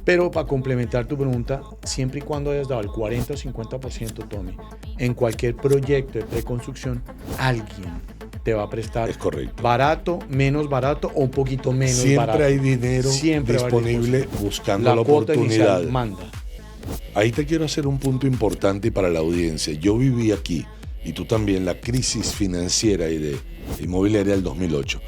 Pero para complementar tu pregunta, siempre y cuando hayas dado el 40 o 50%, Tommy, en cualquier proyecto de preconstrucción, alguien te va a prestar Es correcto. barato, menos barato o un poquito menos Siempre barato. hay dinero Siempre va a haber disponible disposición. buscando la cuota oportunidad. inicial manda. Ahí te quiero hacer un punto importante para la audiencia. Yo viví aquí, y tú también, la crisis financiera y de inmobiliaria del 2008.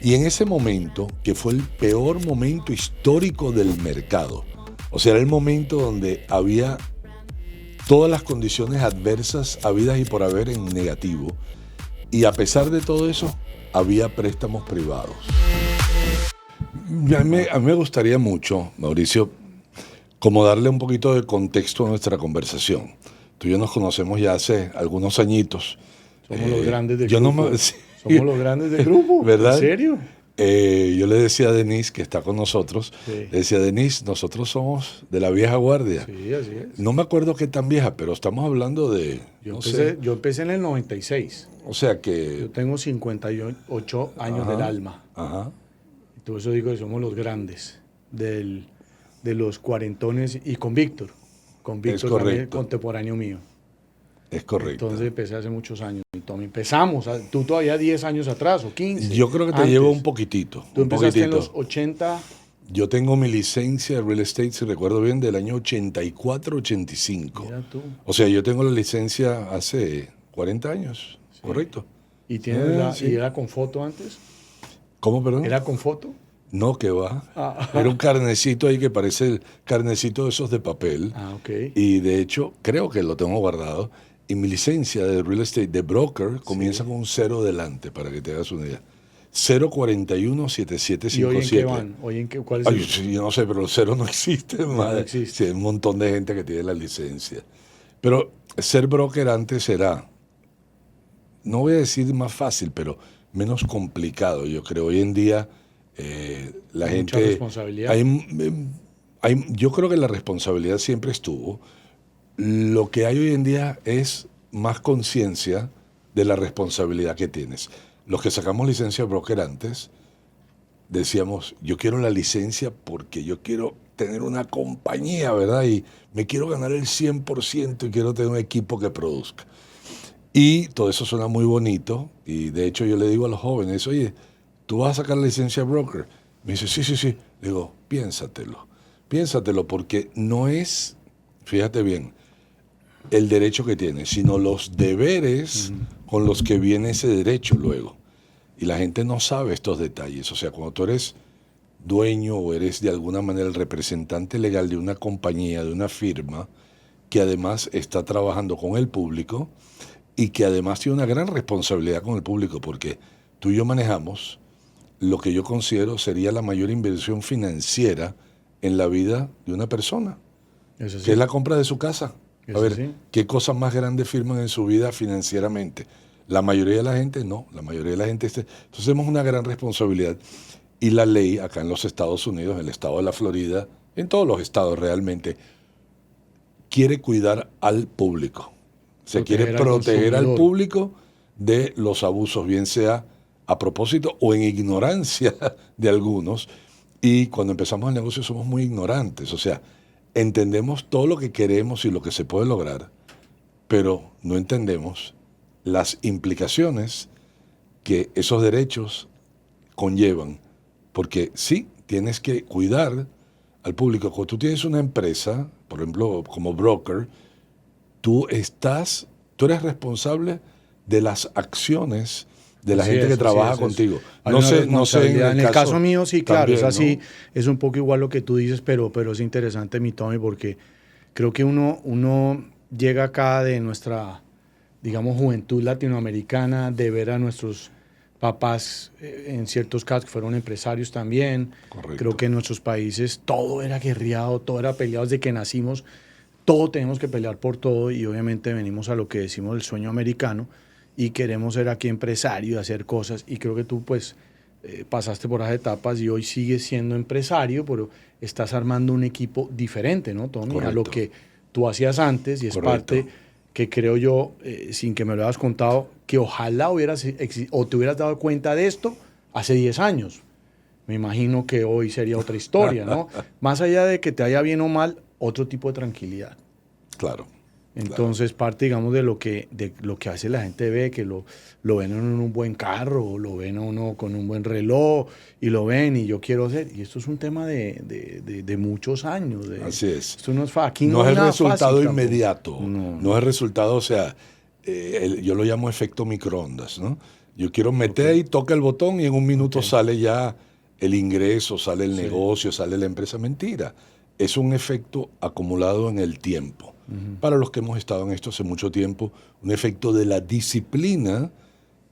Y en ese momento, que fue el peor momento histórico del mercado, o sea, era el momento donde había todas las condiciones adversas habidas y por haber en negativo, y a pesar de todo eso, había préstamos privados. A mí me gustaría mucho, Mauricio, como darle un poquito de contexto a nuestra conversación. Tú y yo nos conocemos ya hace algunos añitos. Somos los grandes del yo grupo. No me, sí, Somos los grandes del grupo. ¿verdad? ¿En serio? Yo le decía a Denise, que está con nosotros, Sí. le decía, Denise, nosotros somos de la vieja guardia. Sí, así es. No me acuerdo qué tan vieja, pero estamos hablando de, Yo empecé en el 96. O sea que... Yo tengo 58 años Ajá, del alma. Ajá. Y por eso digo que somos los grandes de los cuarentones y con Víctor. Con Víctor también, contemporáneo mío. Es correcto. Entonces empecé hace muchos años. Tommy, empezamos, tú todavía 10 años atrás o 15. Yo creo que te llevo un poquitito. Tú empezaste en los 80. Yo tengo mi licencia de real estate, si recuerdo bien, del año 84-85. Mira tú. O sea, yo tengo la licencia hace 40 años, sí. ¿Correcto? ¿Y tienes ¿y era con foto antes? ¿Cómo, perdón? ¿Era con foto? No, que va. Era un carnecito ahí que parece el carnecito de esos de papel. Ok. Y de hecho, creo que lo tengo guardado. Y mi licencia de real estate de broker comienza con un 0 delante, para que te hagas una idea. 041-7757. ¿Y hoy en qué van? ¿Cuál es el? Sí, yo no sé, pero el 0 no existe. No existe. Sí, hay un montón de gente que tiene la licencia. Pero ser broker antes era, no voy a decir más fácil, pero menos complicado. Yo creo hoy en día la gente... Mucha responsabilidad. Yo creo que la responsabilidad siempre estuvo. Lo que hay hoy en día es más conciencia de la responsabilidad que tienes. Los que sacamos licencia de broker antes, decíamos, yo quiero la licencia porque yo quiero tener una compañía, ¿verdad? Y me quiero ganar el 100% y quiero tener un equipo que produzca. Y todo eso suena muy bonito. Y de hecho yo le digo a los jóvenes, oye, ¿tú vas a sacar la licencia de broker? Me dice, sí. Le digo, piénsatelo porque no es, fíjate bien, el derecho que tienes, sino los deberes con los que viene ese derecho luego. Y la gente no sabe estos detalles. O sea, cuando tú eres dueño o eres de alguna manera el representante legal de una compañía, de una firma, que además está trabajando con el público y que además tiene una gran responsabilidad con el público, porque tú y yo manejamos lo que yo considero sería la mayor inversión financiera en la vida de una persona, Eso sí. que es la compra de su casa. A ver, sí. ¿qué cosas más grandes firman en su vida financieramente? La mayoría de la gente no, la mayoría de la gente... Entonces tenemos una gran responsabilidad y la ley acá en los Estados Unidos, en el estado de la Florida, en todos los estados realmente, quiere cuidar al público. Se quiere proteger al público de los abusos, bien sea a propósito o en ignorancia de algunos. Y cuando empezamos el negocio somos muy ignorantes, o sea, entendemos todo lo que queremos y lo que se puede lograr, pero no entendemos las implicaciones que esos derechos conllevan. Porque sí, tienes que cuidar al público. Cuando tú tienes una empresa, por ejemplo, como broker, tú eres responsable de las acciones de la gente que trabaja contigo. No sé en el caso mío sí, claro, también, es así, ¿no? Es un poco igual lo que tú dices, pero es interesante, mi Tommy, porque creo que uno llega acá de nuestra, digamos, juventud latinoamericana, de ver a nuestros papás, en ciertos casos, que fueron empresarios también. Correcto. Creo que en nuestros países todo era guerreado, todo era peleado desde que nacimos, todo tenemos que pelear por todo y obviamente venimos a lo que decimos el sueño americano y queremos ser aquí empresario y hacer cosas y creo que tú pues pasaste por esas etapas y hoy sigues siendo empresario, pero estás armando un equipo diferente, ¿no, Tommy? Correcto. A lo que tú hacías antes y es Correcto. parte que creo yo, sin que me lo hayas contado, que ojalá te hubieras dado cuenta de esto hace 10 años. Me imagino que hoy sería otra historia, ¿no? Más allá de que te vaya bien o mal, otro tipo de tranquilidad. Claro. Entonces, parte, digamos, de lo que hace la gente ve, que lo ven en un buen carro, o lo ven a uno con un buen reloj, y lo ven, y yo quiero hacer. Y esto es un tema de muchos años. Así es. Esto no es fácil. Aquí No no es hay el nada resultado fácil tampoco. inmediato. No, No es no. el resultado, o sea, yo lo llamo efecto microondas, ¿no? Yo quiero Ok. meter y toca el botón y en un minuto Ok. sale ya el ingreso, sale el Sí. negocio, sale la empresa. Mentira. Es un efecto acumulado en el tiempo. Ujú. Para los que hemos estado en esto hace mucho tiempo, un efecto de la disciplina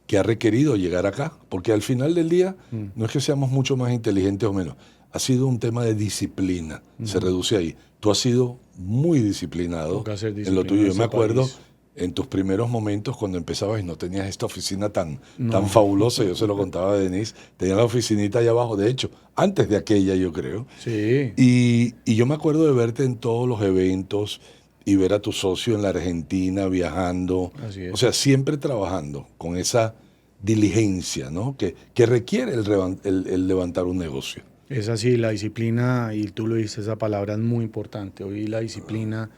que ha requerido llegar acá. Porque al final del día no es que seamos mucho más inteligentes o menos. Ha sido un tema de disciplina. Se reduce ahí. Tú has sido muy disciplinado Toca ser en lo disciplina tuyo. en Yo me este acuerdo país. en tus primeros momentos cuando empezabas y no tenías esta oficina tan No. fabulosa, yo se lo contaba a Denise, tenía la oficinita allá abajo, de hecho, antes de aquella yo creo, Sí, y yo me acuerdo de verte en todos los eventos y ver a tu socio en la Argentina viajando, así o es. sea, siempre trabajando con esa diligencia, ¿no? Que requiere el levantar un negocio. Es así, la disciplina, y tú lo dices, esa palabra es muy importante. Hoy la disciplina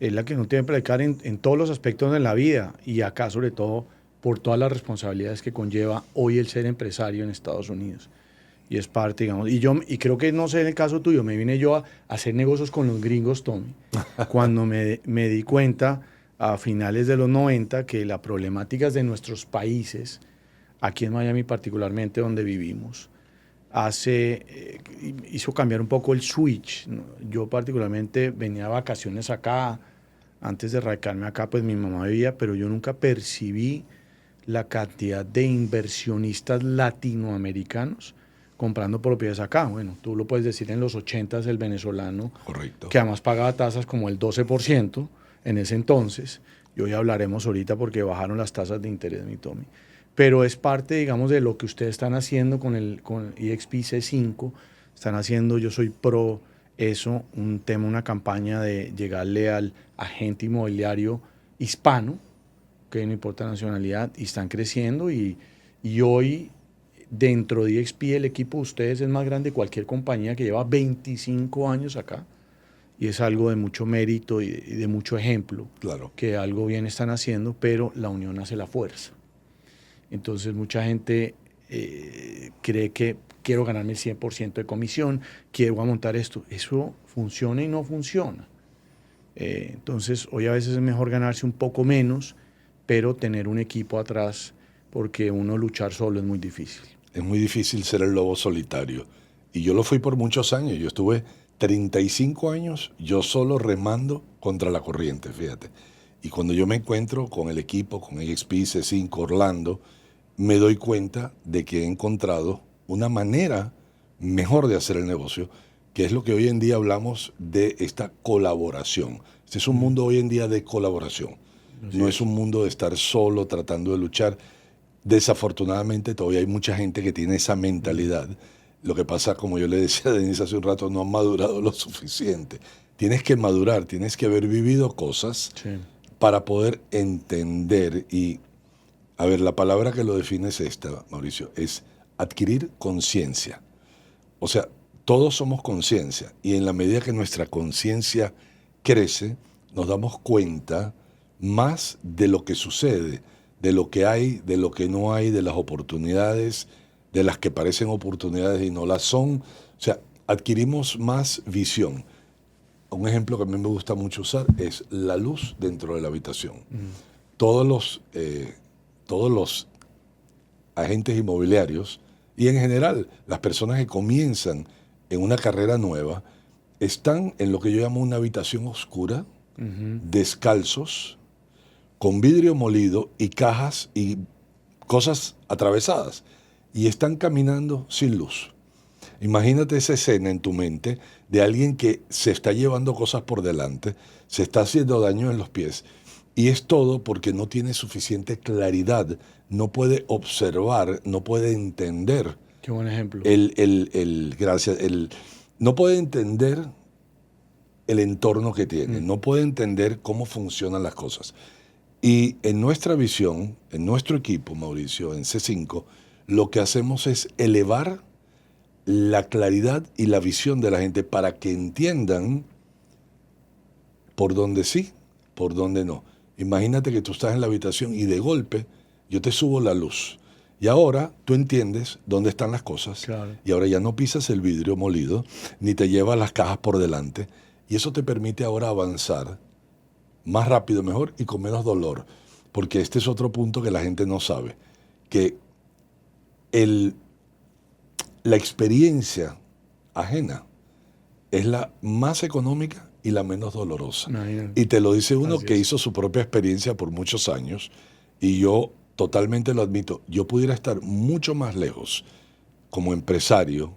es la que uno tiene que predicar en todos los aspectos de la vida y acá sobre todo por todas las responsabilidades que conlleva hoy el ser empresario en Estados Unidos. Y es parte, digamos, y creo que no sé en el caso tuyo, me vine yo a hacer negocios con los gringos, Tommy, cuando me di cuenta a finales de los 90 que las problemáticas de nuestros países, aquí en Miami particularmente donde vivimos, hizo cambiar un poco el switch, ¿no? Yo particularmente venía de vacaciones acá, antes de radicarme acá, pues mi mamá vivía, pero yo nunca percibí la cantidad de inversionistas latinoamericanos comprando propiedades acá. Bueno, tú lo puedes decir en los 80 el venezolano, Correcto. que además pagaba tasas como el 12% en ese entonces, y hoy hablaremos ahorita porque bajaron las tasas de interés, mi Tommy. Pero es parte, digamos, de lo que ustedes están haciendo con EXP C5. Están haciendo, yo soy pro eso, un tema, una campaña de llegarle al agente inmobiliario hispano, que no importa la nacionalidad, y están creciendo. Y hoy, dentro de EXP, el equipo de ustedes es más grande que cualquier compañía que lleva 25 años acá. Y es algo de mucho mérito y de mucho ejemplo, Claro. que algo bien están haciendo, pero la unión hace la fuerza. Entonces mucha gente cree que quiero ganarme el 100% de comisión, quiero montar esto. Eso funciona y no funciona. Entonces hoy a veces es mejor ganarse un poco menos, pero tener un equipo atrás, porque uno luchar solo es muy difícil. Es muy difícil ser el lobo solitario. Y yo lo fui por muchos años. Yo estuve 35 años yo solo remando contra la corriente, fíjate. Y cuando yo me encuentro con el equipo, con EXP, C5, Orlando, me doy cuenta de que he encontrado una manera mejor de hacer el negocio, que es lo que hoy en día hablamos de esta colaboración. Este es un mundo hoy en día de colaboración. Así No es un mundo de estar solo tratando de luchar. Desafortunadamente todavía hay mucha gente que tiene esa mentalidad. Lo que pasa, como yo le decía a Denise hace un rato, no han madurado lo suficiente. Tienes que madurar, tienes que haber vivido cosas Sí. para poder entender. Y, a ver, la palabra que lo define es esta, Mauricio, es adquirir conciencia. O sea, todos somos conciencia y en la medida que nuestra conciencia crece, nos damos cuenta más de lo que sucede, de lo que hay, de lo que no hay, de las oportunidades, de las que parecen oportunidades y no las son. O sea, adquirimos más visión. Un ejemplo que a mí me gusta mucho usar es la luz dentro de la habitación. Todos los agentes inmobiliarios y en general las personas que comienzan en una carrera nueva están en lo que yo llamo una habitación oscura, descalzos, con vidrio molido y cajas y cosas atravesadas y están caminando sin luz. Imagínate esa escena en tu mente de alguien que se está llevando cosas por delante, se está haciendo daño en los pies y es todo porque no tiene suficiente claridad, no puede observar, no puede entender Qué buen ejemplo. no puede entender el entorno que tiene, no puede entender cómo funcionan las cosas. Y en nuestra visión, en nuestro equipo, Mauricio, en C5, lo que hacemos es elevar la claridad y la visión de la gente para que entiendan por dónde sí, por dónde no. Imagínate que tú estás en la habitación y de golpe yo te subo la luz. Y ahora tú entiendes dónde están las cosas. Claro. Y ahora ya no pisas el vidrio molido, ni te llevas las cajas por delante. Y eso te permite ahora avanzar más rápido, mejor y con menos dolor. Porque este es otro punto que la gente no sabe. Que la experiencia ajena es la más económica y la menos dolorosa. Imagínate. Y te lo dice uno Así que es. hizo su propia experiencia por muchos años, y yo totalmente lo admito. Yo pudiera estar mucho más lejos como empresario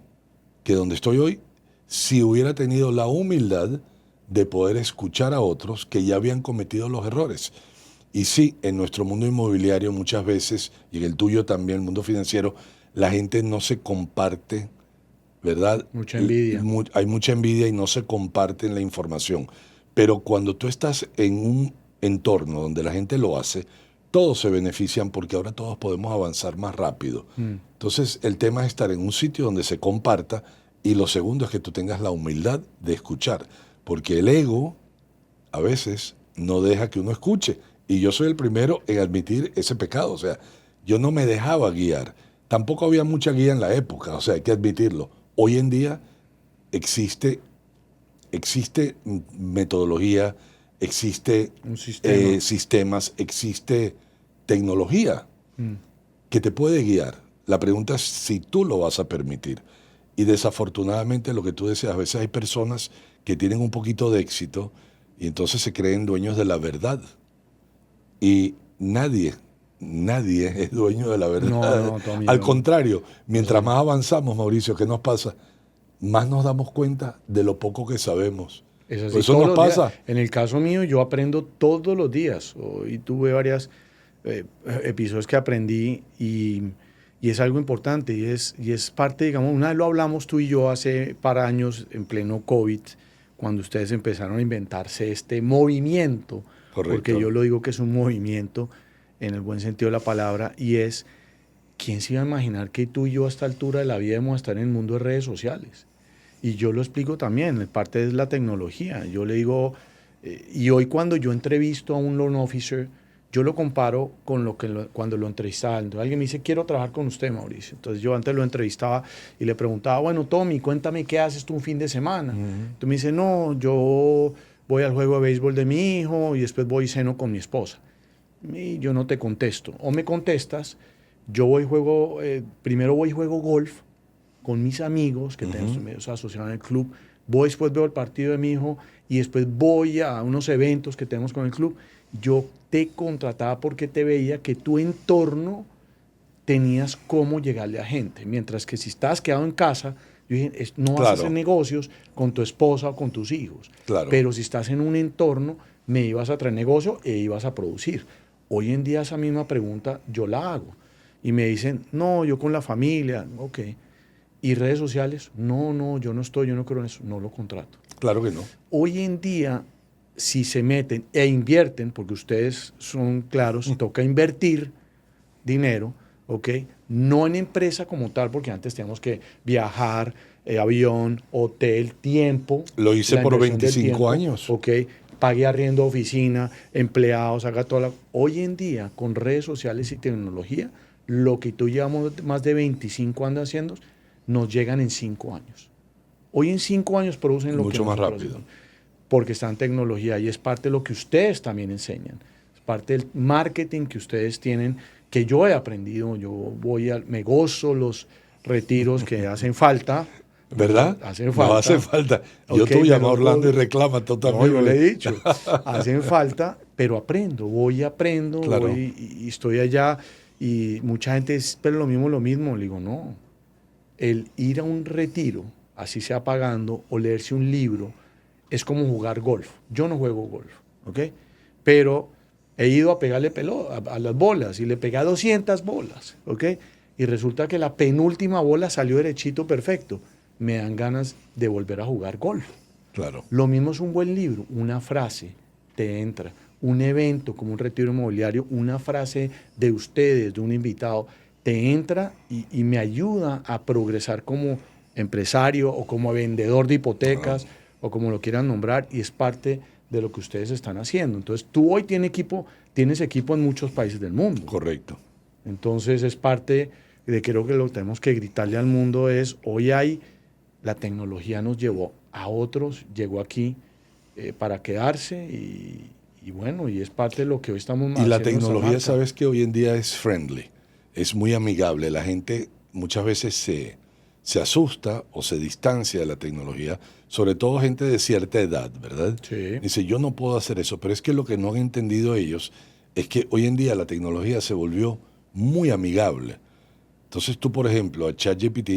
que donde estoy hoy si hubiera tenido la humildad de poder escuchar a otros que ya habían cometido los errores. Y sí, en nuestro mundo inmobiliario muchas veces, y en el tuyo también, el mundo financiero, la gente no se comparte, ¿verdad? Mucha envidia. Hay mucha envidia y no se comparten la información. Pero cuando tú estás en un entorno donde la gente lo hace, todos se benefician porque ahora todos podemos avanzar más rápido. Entonces, el tema es estar en un sitio donde se comparta, y lo segundo es que tú tengas la humildad de escuchar, porque el ego a veces no deja que uno escuche. Y yo soy el primero en admitir ese pecado. O sea, yo no me dejaba guiar. Tampoco había mucha guía en la época, o sea, hay que admitirlo. Hoy en día existe metodología, existe Un sistema. sistemas, existe tecnología que te puede guiar. La pregunta es si tú lo vas a permitir. Y desafortunadamente, lo que tú decías, a veces hay personas que tienen un poquito de éxito y entonces se creen dueños de la verdad. Y nadie es dueño de la No, verdad. no, Tommy, Al no. contrario, mientras Sí. más avanzamos, Mauricio, ¿qué nos pasa? Más nos damos cuenta de lo poco que sabemos. Es Por así, eso todos nos los días. pasa. En el caso mío, yo aprendo todos los días. Hoy tuve varios episodios que aprendí y es algo importante y es parte, digamos, una vez lo hablamos tú y yo hace par años en pleno COVID, cuando ustedes empezaron a inventarse este movimiento, porque Correcto. yo lo digo que es un movimiento en el buen sentido de la palabra, y es, ¿quién se iba a imaginar que tú y yo a esta altura de la vida debemos estar en el mundo de redes sociales? Y yo lo explico también, parte es la tecnología. Yo le digo, y hoy cuando yo entrevisto a un loan officer, yo lo comparo con cuando lo entrevistaba. Entonces alguien me dice, quiero trabajar con usted, Mauricio. Entonces yo antes lo entrevistaba y le preguntaba, bueno, Tommy, cuéntame qué haces tú un fin de semana. Entonces me dice, no, yo voy al juego de béisbol de mi hijo y después voy y ceno con mi esposa. Y yo no te contesto. O me contestas, yo voy y juego, primero voy y juego golf con mis amigos que tenemos medios asociados en el club, voy después veo el partido de mi hijo y después voy a unos eventos que tenemos con el club. Yo te contrataba porque te veía que tu entorno tenías cómo llegarle a gente, mientras que si estás quedado en casa, yo dije, no vas a hacer negocios con tu esposa o con tus hijos, pero si estás en un entorno, me ibas a traer negocio e ibas a producir. Hoy en día esa misma pregunta yo la hago y me dicen, no, yo con la familia, ok. ¿Y redes sociales? No, yo no creo en eso, no lo contrato. Claro que no. Hoy en día, si se meten e invierten, porque ustedes son claros, toca invertir dinero, ¿ok? No en empresa como tal, porque antes teníamos que viajar, avión, hotel, tiempo. Lo hice por 25 tiempo, años. ¿ok? Pague arriendo de oficina, empleados, haga toda la... Hoy en día, con redes sociales y tecnología, lo que tú llevamos más de 25 años haciendo, nos llegan en 5 años. Hoy en 5 años producen lo mucho que más nosotros rápido. hacemos, porque está en tecnología y es parte de lo que ustedes también enseñan. Es parte del marketing que ustedes tienen, que yo he aprendido. Yo me gozo los retiros que hacen falta. ¿Verdad? Hacen falta. No hace falta. Yo Okay, tú llamo a Orlando y reclama tú también. No, yo le he dicho. Hacen falta, pero aprendo, Claro. voy y estoy allá. Y mucha gente es, pero lo mismo. Le digo, no. El ir a un retiro, así sea pagando, o leerse un libro, es como jugar golf. Yo no juego golf, ¿ok? Pero he ido a pegarle a las bolas y le pegué a 200 bolas, ¿ok? Y resulta que la penúltima bola salió derechito perfecto. Me dan ganas de volver a jugar golf. Claro. Lo mismo es un buen libro, una frase te entra, un evento como un retiro inmobiliario, una frase de ustedes, de un invitado, te entra y me ayuda a progresar como empresario o como vendedor de hipotecas o como lo quieran nombrar, y es parte de lo que ustedes están haciendo. Entonces, tú hoy tienes equipo en muchos países del mundo. Correcto. Entonces, es parte de, creo que lo que tenemos que gritarle al mundo es, la tecnología nos llevó a otros, llegó aquí para quedarse y bueno, y es parte de lo que hoy estamos Y la haciendo nuestra tecnología, marca. sabes que hoy en día es friendly, es muy amigable. La gente muchas veces se asusta o se distancia de la tecnología, sobre todo gente de cierta edad, ¿verdad? Sí. Dice, yo no puedo hacer eso, pero es que lo que no han entendido ellos es que hoy en día la tecnología se volvió muy amigable. Entonces tú, por ejemplo, a ChatGPT,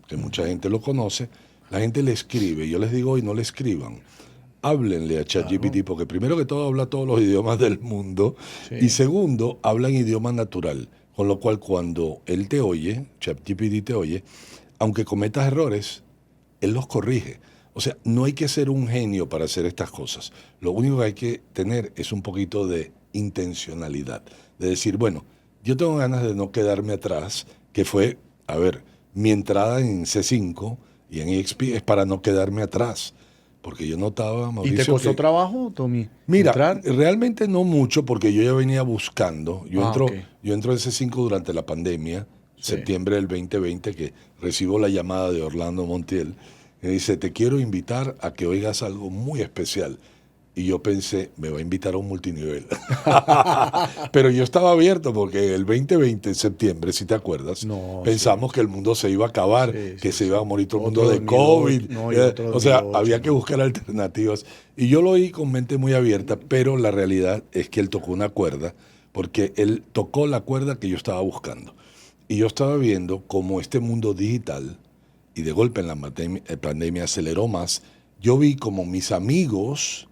que mucha gente lo conoce, la gente le escribe, yo les digo hoy no le escriban, háblenle a ChatGPT, Claro. porque primero que todo habla todos los idiomas del mundo, Sí. y segundo, habla en idioma natural, con lo cual cuando él te oye, ChatGPT te oye, aunque cometas errores, él los corrige. O sea, no hay que ser un genio para hacer estas cosas. Lo único que hay que tener es un poquito de intencionalidad, de decir, bueno, yo tengo ganas de no quedarme atrás, que fue, a ver, mi entrada en C5 y en EXP es para no quedarme atrás, porque yo notaba, ¿Y Mauricio, te costó que trabajo, Tommy, mira, entrar? realmente no mucho porque yo ya venía buscando. Ok. Yo entro en C5 durante la pandemia, Sí. septiembre del 2020, que recibo la llamada de Orlando Montiel, que dice, te quiero invitar a que oigas algo muy especial. Y yo pensé, me va a invitar a un multinivel. Pero yo estaba abierto porque el 2020, en septiembre, si te acuerdas, No, pensamos sí. que el mundo se iba a acabar, Sí, que sí, se iba a sí. morir todo el mundo Otro de COVID. 2008, no, y otro O sea, 2008, había que no. buscar alternativas. Y yo lo oí con mente muy abierta, pero la realidad es que él tocó una cuerda, porque él tocó la cuerda que yo estaba buscando. Y yo estaba viendo cómo este mundo digital, y de golpe en la pandemia aceleró más, yo vi como mis amigos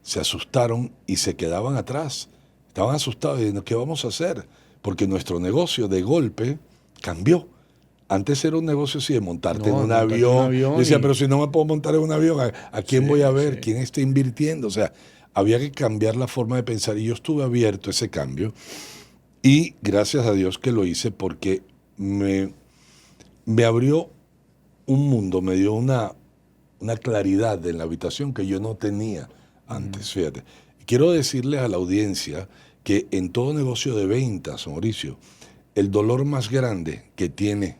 se asustaron y se quedaban atrás. Estaban asustados diciendo, ¿qué vamos a hacer? Porque nuestro negocio de golpe cambió. Antes era un negocio así de montarte en No, un montarte en un avión. Yo avión decía, y... pero si no me puedo montar en un avión, ¿a quién voy a Sí, ver? sí. ¿Quién está invirtiendo? O sea, había que cambiar la forma de pensar y yo estuve abierto a ese cambio y gracias a Dios que lo hice porque me abrió un mundo, me dio una claridad en la habitación que yo no tenía antes, fíjate. Quiero decirles a la audiencia que en todo negocio de ventas, Mauricio, el dolor más grande que tiene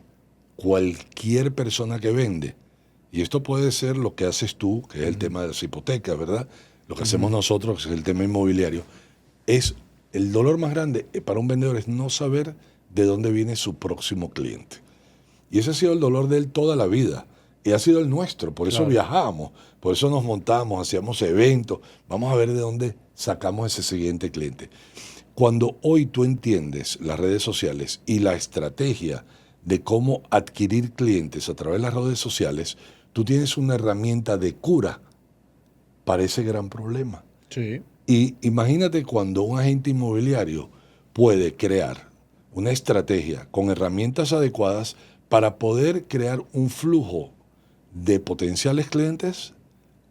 cualquier persona que vende, y esto puede ser lo que haces tú, que es el tema de las hipotecas, ¿verdad? Lo que hacemos nosotros, que es el tema inmobiliario, es el dolor más grande para un vendedor es no saber de dónde viene su próximo cliente. Y ese ha sido el dolor de él toda la vida. Y ha sido el nuestro. Por eso Claro. viajamos, por eso nos montamos, hacíamos eventos. Vamos a ver de dónde sacamos ese siguiente cliente. Cuando hoy tú entiendes las redes sociales y la estrategia de cómo adquirir clientes a través de las redes sociales, tú tienes una herramienta de cura para ese gran problema. Sí. Y imagínate cuando un agente inmobiliario puede crear una estrategia con herramientas adecuadas para poder crear un flujo de potenciales clientes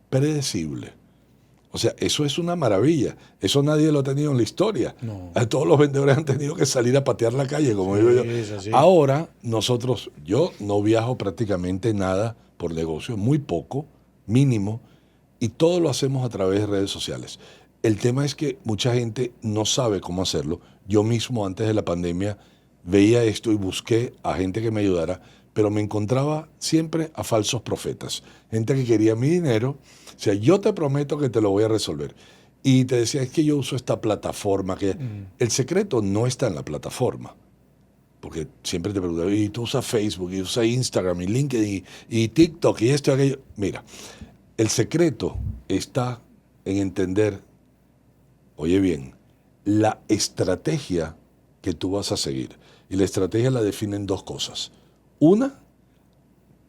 predecible. O sea, eso es una maravilla. Eso nadie lo ha tenido en la historia. No. Todos los vendedores han tenido que salir a patear la calle, como Sí, digo yo. es así. Ahora, yo no viajo prácticamente nada por negocio, muy poco, mínimo, y todo lo hacemos a través de redes sociales. El tema es que mucha gente no sabe cómo hacerlo. Yo mismo, antes de la pandemia, veía esto y busqué a gente que me ayudara, pero me encontraba siempre a falsos profetas, gente que quería mi dinero. O sea, yo te prometo que te lo voy a resolver. Y te decía, es que yo uso esta plataforma. El secreto no está en la plataforma. Porque siempre te preguntan, y tú usas Facebook, y usas Instagram, y LinkedIn, y TikTok, y esto y aquello. Mira, el secreto está en entender, oye bien, la estrategia que tú vas a seguir. Y la estrategia la definen dos cosas. Una,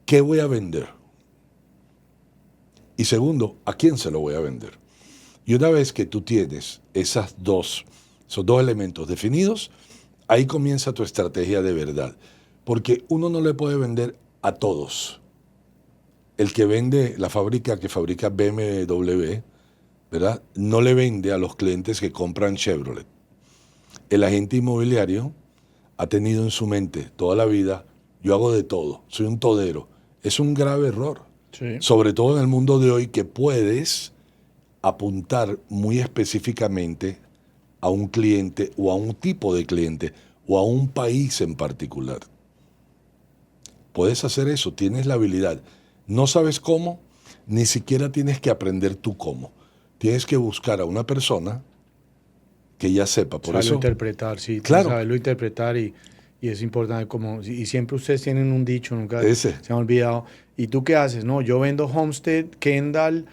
¿qué voy a vender? Y segundo, ¿a quién se lo voy a vender? Y una vez que tú tienes esos dos elementos definidos, ahí comienza tu estrategia de verdad. Porque uno no le puede vender a todos. El que vende, la fábrica que fabrica BMW, ¿verdad? No le vende a los clientes que compran Chevrolet. El agente inmobiliario ha tenido en su mente toda la vida, yo hago de todo, soy un todero. Es un grave error. Sí. Sobre todo en el mundo de hoy, que puedes apuntar muy específicamente a un cliente o a un tipo de cliente o a un país en particular. Puedes hacer eso, tienes la habilidad. No sabes cómo, ni siquiera tienes que aprender tú cómo. Tienes que buscar a una persona que ya sepa. Por Saberlo eso, interpretar, sí, tienes que claro, saberlo interpretar y es importante como, y siempre ustedes tienen un dicho, nunca ese, se me ha olvidado. ¿Y tú qué haces? No, yo vendo Homestead, Kendall,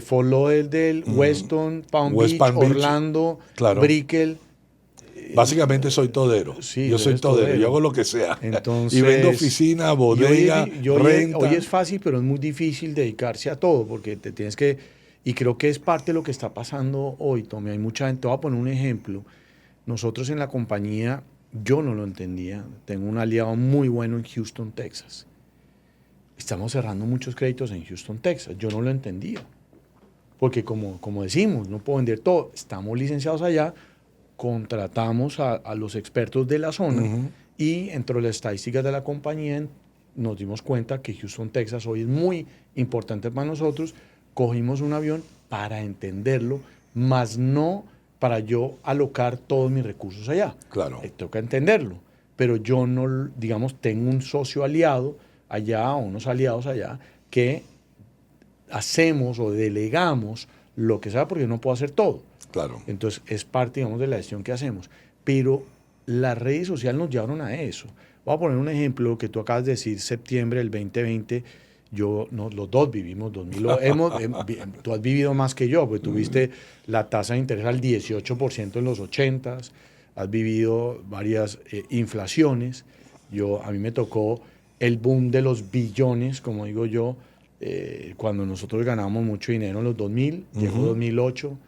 Fort Lauderdale, Weston, Palm West Beach, Palm Beach, Orlando, claro. Brickell. Básicamente soy todero. Sí, Yo tú soy eres todero, yo todero. hago lo que sea. Y vendo Entonces, oficina, bodega, hoy renta. es fácil, pero es muy difícil dedicarse a todo, porque te tienes que, y creo que es parte de lo que está pasando hoy, Tommy. Hay mucha gente, te voy a poner un ejemplo. Nosotros en la compañía, yo no lo entendía. Tengo un aliado muy bueno en Houston, Texas. Estamos cerrando muchos créditos en Houston, Texas. Yo no lo entendía. Porque como decimos, no puedo vender todo. Estamos licenciados allá, contratamos a los expertos de la zona y entre las estadísticas de la compañía nos dimos cuenta que Houston, Texas hoy es muy importante para nosotros. Cogimos un avión para entenderlo, más no para yo alocar todos mis recursos allá. Claro. Toca entenderlo. Pero yo no, digamos, tengo un socio aliado allá, o unos aliados allá, que hacemos o delegamos lo que sea porque no puedo hacer todo. Claro. Entonces es parte, digamos, de la gestión que hacemos. Pero las redes sociales nos llevaron a eso. Voy a poner un ejemplo que tú acabas de decir, septiembre del 2020. Los dos vivimos 2000. Tú has vivido más que yo, porque tuviste la tasa de interés al 18% en los 80s, has vivido varias inflaciones. A mí me tocó el boom de los billones, como digo yo, cuando nosotros ganábamos mucho dinero en los 2000, llegó 2008,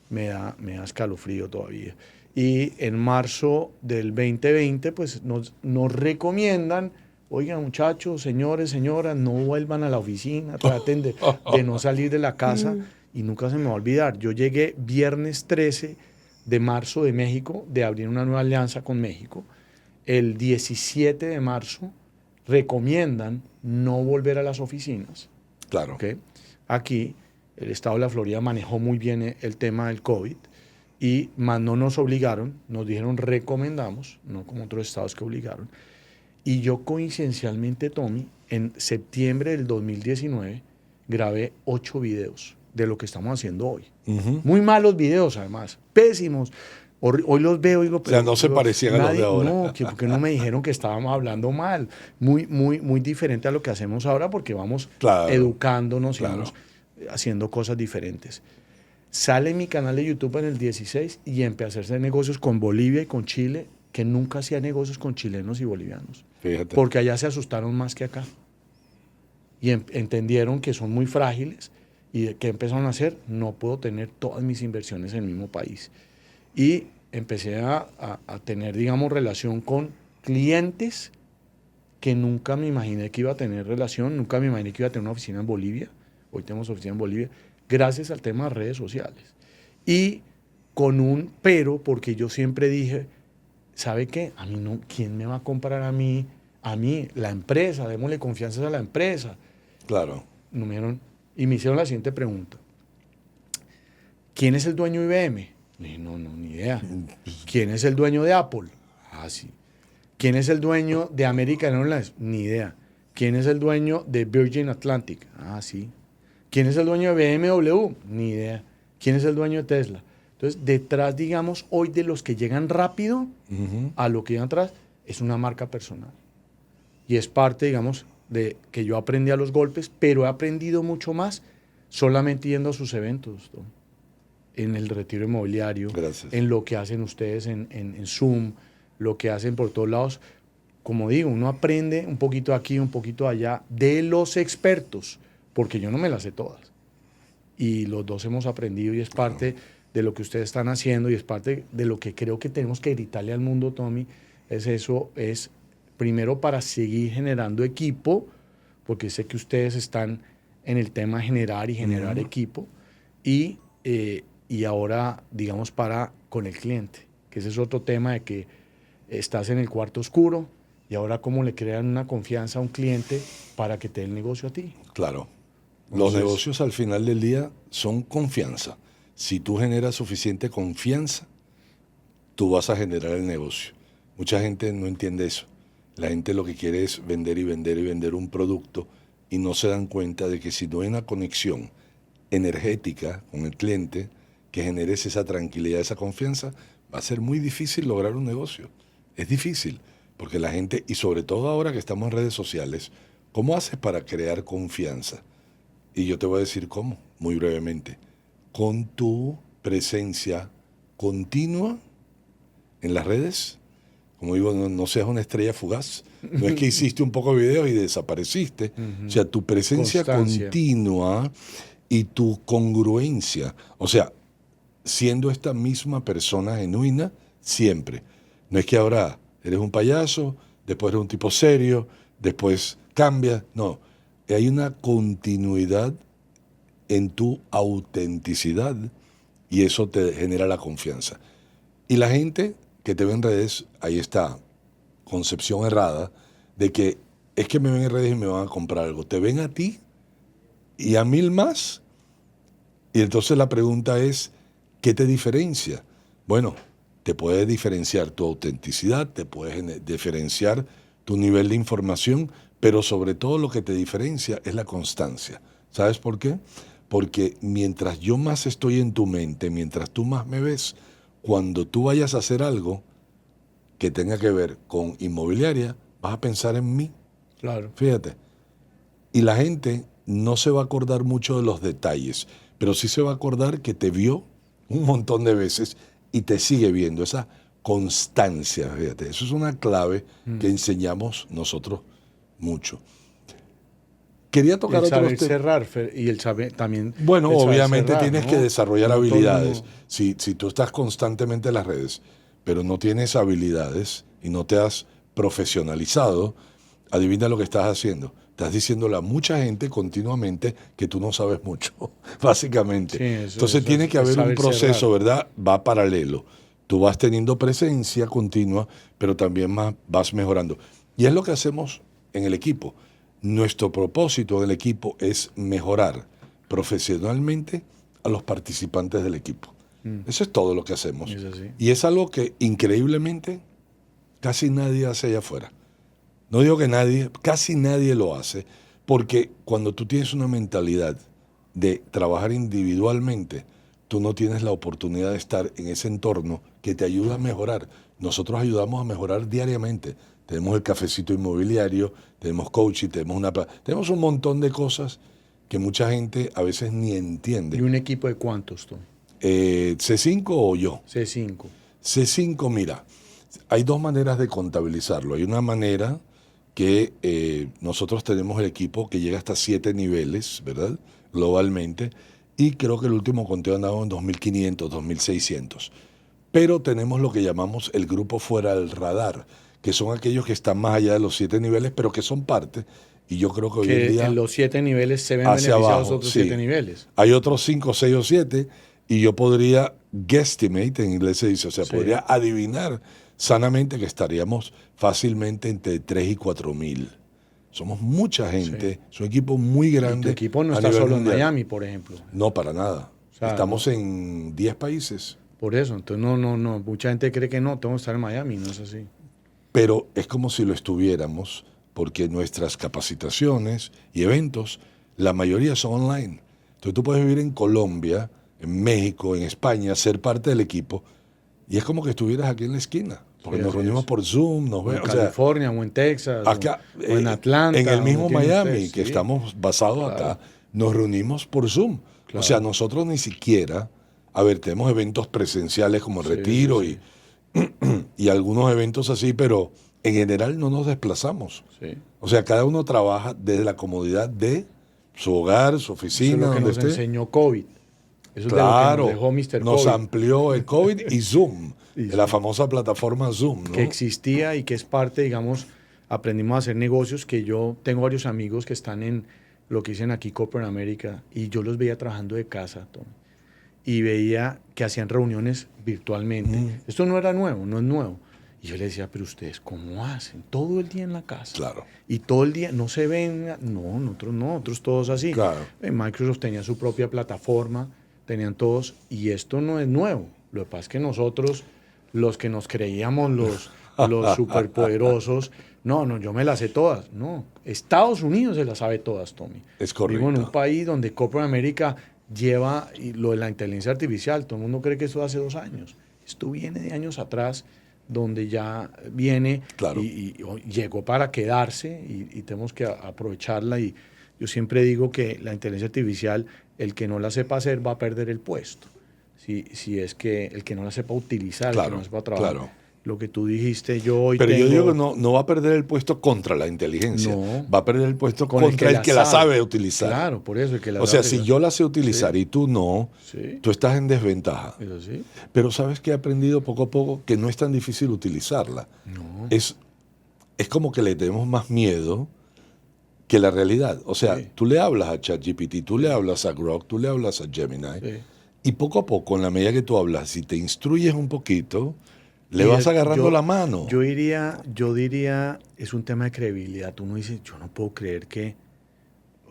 me da escalofrío todavía. Y en marzo del 2020, pues nos recomiendan, oigan muchachos, señores, señoras, no vuelvan a la oficina, traten de no salir de la casa. Y nunca se me va a olvidar, yo llegué viernes 13 de marzo de México, de abrir una nueva alianza con México. El 17 de marzo recomiendan no volver a las oficinas. Claro. ¿Okay? Aquí el estado de la Florida manejó muy bien el tema del COVID y más no nos obligaron, nos dijeron recomendamos, no como otros estados que obligaron. Y yo coincidencialmente, Tommy, en septiembre del 2019 grabé 8 videos de lo que estamos haciendo hoy. Muy malos videos además, pésimos. Hoy los veo y digo, pero, o sea, no se parecían a los de ahora. No, porque no me dijeron que estábamos hablando mal. Muy diferente a lo que hacemos ahora porque vamos educándonos y vamos haciendo cosas diferentes. Sale mi canal de YouTube en el 16 y empecé a hacer negocios con Bolivia y con Chile, que nunca hacía negocios con chilenos y bolivianos. Fíjate. Porque allá se asustaron más que acá. Y entendieron que son muy frágiles y ¿qué empezaron a hacer? No puedo tener todas mis inversiones en el mismo país. Y empecé a tener, digamos, relación con clientes que nunca me imaginé que iba a tener relación, nunca me imaginé que iba a tener una oficina en Bolivia. Hoy tenemos oficina en Bolivia, gracias al tema de redes sociales. Y con un pero, porque yo siempre dije, ¿sabe qué? A mí no, ¿quién me va a comprar a mí? A mí, la empresa, démosle confianza a la empresa. Claro. Y me hicieron la siguiente pregunta. ¿Quién es el dueño de IBM? Dije, no, ni idea. ¿Quién es el dueño de Apple? Ah, sí. ¿Quién es el dueño de American Airlines? Ni idea. ¿Quién es el dueño de Virgin Atlantic? Ah, sí. ¿Quién es el dueño de BMW? Ni idea. ¿Quién es el dueño de Tesla? Entonces, detrás, digamos, hoy de los que llegan rápido a lo que llegan atrás, es una marca personal. Y es parte, digamos, de que yo aprendí a los golpes, pero he aprendido mucho más solamente yendo a sus eventos, ¿no? En el retiro inmobiliario, Gracias. en lo que hacen ustedes en Zoom, lo que hacen por todos lados. Como digo, uno aprende un poquito aquí, un poquito allá, de los expertos, porque yo no me las sé todas. Y los dos hemos aprendido y es parte de lo que ustedes están haciendo y es parte de lo que creo que tenemos que gritarle al mundo, Tommy, es eso, es primero para seguir generando equipo, porque sé que ustedes están en el tema de generar y generar equipo, y ahora, digamos, con el cliente, que ese es otro tema de que estás en el cuarto oscuro Y ahora, ¿cómo le crean una confianza a un cliente para que te dé el negocio a ti? Claro. Los Entonces, negocios al final del día son confianza. Si tú generas suficiente confianza, tú vas a generar el negocio. Mucha gente no entiende eso. La gente lo que quiere es vender y vender y vender un producto y no se dan cuenta de que si no hay una conexión energética con el cliente que generes esa tranquilidad, esa confianza, va a ser muy difícil lograr un negocio. Es difícil, porque la gente, y sobre todo ahora que estamos en redes sociales, ¿cómo haces para crear confianza? Y yo te voy a decir cómo, muy brevemente. Con tu presencia continua en las redes. Como digo, no seas una estrella fugaz. No es que hiciste un poco de videos y desapareciste. O sea, tu presencia constancia. continua y tu congruencia. O sea, siendo esta misma persona genuina siempre. No es que ahora eres un payaso, después eres un tipo serio, después cambias. No, hay una continuidad en tu autenticidad y eso te genera la confianza. Y la gente que te ve en redes, ahí está, concepción errada de que es que me ven en redes y me van a comprar algo. Te ven a ti y a 1000 más. Y entonces la pregunta es, ¿qué te diferencia? Bueno, te puede diferenciar tu autenticidad, te puede diferenciar tu nivel de información, pero sobre todo lo que te diferencia es la constancia. ¿Sabes por qué? Porque mientras yo más estoy en tu mente, mientras tú más me ves, cuando tú vayas a hacer algo que tenga que ver con inmobiliaria, vas a pensar en mí. Claro. Fíjate. Y la gente no se va a acordar mucho de los detalles, pero sí se va a acordar que te vio un montón de veces y te sigue viendo. Esa constancia, fíjate. Eso es una clave que enseñamos nosotros mucho. Quería tocar El otros saber temas. cerrar y el saber también. Bueno, El saber obviamente cerrar, tienes que ¿no? desarrollar No todo el habilidades. mundo. Si tú estás constantemente en las redes, pero no tienes habilidades y no te has profesionalizado, adivina lo que estás haciendo. Estás diciéndole a mucha gente continuamente que tú no sabes mucho, básicamente. Sí, Entonces tiene que es haber un saber proceso, cerrar. ¿verdad? Va paralelo. Tú vas teniendo presencia continua, pero también vas mejorando. Y es lo que hacemos en el equipo. Nuestro propósito en el equipo es mejorar profesionalmente a los participantes del equipo. Eso es todo lo que hacemos. Es así. Y es algo que increíblemente casi nadie hace allá afuera. No digo que nadie, casi nadie lo hace, porque cuando tú tienes una mentalidad de trabajar individualmente, tú no tienes la oportunidad de estar en ese entorno que te ayuda a mejorar. Nosotros ayudamos a mejorar diariamente. Tenemos el cafecito inmobiliario, tenemos coaching, tenemos un montón de cosas que mucha gente a veces ni ¿Y entiende. un equipo de cuántos, Tom? C5 o yo. C5. C5, mira, hay dos maneras de contabilizarlo. Hay una manera que nosotros tenemos el equipo que llega hasta 7 niveles, ¿verdad? Globalmente. Y creo que el último conteo andaba en 2.500, 2.600. Pero tenemos lo que llamamos el grupo fuera del radar, que son aquellos que están más allá de los 7 niveles, pero que son parte. Y yo creo que hoy en Que en día, los 7 niveles se ven hacia beneficiados abajo, otros 7 sí. niveles. Hay otros 5, 6 o 7, y yo podría guesstimate, en inglés se dice, o sea, Sí. podría adivinar sanamente que estaríamos fácilmente entre 3 y 4.000. Somos mucha gente, es un equipo muy Y tu grande equipo no a está nivel solo mundial. en Miami, por ejemplo. No, para nada. O sea, Estamos en 10 países, por eso. Entonces, no. Mucha gente cree que no, tengo que estar en Miami. No es así. pero es como si lo estuviéramos, porque nuestras capacitaciones y eventos, la mayoría son online. Entonces tú puedes vivir en Colombia, en México, en España, ser parte del equipo, y es como que estuvieras aquí en la esquina, porque Sí, nos así reunimos es. por Zoom, nos O en vemos, o sea, California, o en Texas, acá, o en en Atlanta, el donde mismo tienen Miami, ustedes. que Sí, estamos basados claro, acá, nos reunimos por Zoom. O sea, claro. nosotros ni siquiera, a ver, tenemos eventos presenciales como el retiro Sí. y algunos eventos así, pero en general no nos desplazamos. Sí. O sea, cada uno trabaja desde la comodidad de su hogar, su Eso es oficina, lo que donde nos esté. enseñó COVID. Eso es de lo que nos Claro, dejó Mr. nos COVID. amplió el COVID y Zoom, Y la Zoom. famosa plataforma Zoom, Que ¿no? existía y que es parte, digamos, aprendimos a hacer negocios, que yo tengo varios amigos que están en lo que dicen aquí Corporate America, y yo los veía trabajando de casa, Tom, y veía que hacían reuniones virtualmente. Esto no era nuevo, no es nuevo. Y yo le decía, pero ustedes, ¿cómo hacen? Todo el día en la casa. Claro. Y todo el día, no se ven, no, nosotros todos así. Claro. Microsoft tenía su propia plataforma, tenían todos, y esto no es nuevo. Lo que pasa es que nosotros, los que nos creíamos los superpoderosos, no, yo me las sé todas. No, Estados Unidos se las sabe todas, Tommy. Es correcto. Vivo en un país donde Corporate America lleva lo de la inteligencia artificial. Todo el mundo cree que eso hace 2 años. Esto viene de años atrás, donde ya viene Claro. y llegó para quedarse y tenemos que aprovecharla. Y yo siempre digo que la inteligencia artificial, el que no la sepa hacer va a perder el puesto. Si es que el que no la sepa utilizar, el que no la sepa trabajar. Claro. Lo que tú dijiste, yo hoy Pero tengo... yo digo que no va a perder el puesto contra la inteligencia. No. Va a perder el puesto contra el que la sabe utilizar. Claro, por eso. El que la O sea, sabe si yo la sé utilizar Sí. y tú no, Sí. tú estás en desventaja. Eso sí. Pero ¿sabes qué he aprendido poco a poco? Que no es tan difícil utilizarla. No. Es como que le tenemos más miedo que la realidad. O sea, Sí. tú le hablas a ChatGPT, tú le hablas a Grok, tú le hablas a Gemini, Sí. y poco a poco, en la medida que tú hablas, si te instruyes un poquito, le Y vas agarrando la mano. Yo diría, es un tema de credibilidad. Uno dice, yo no puedo creer que...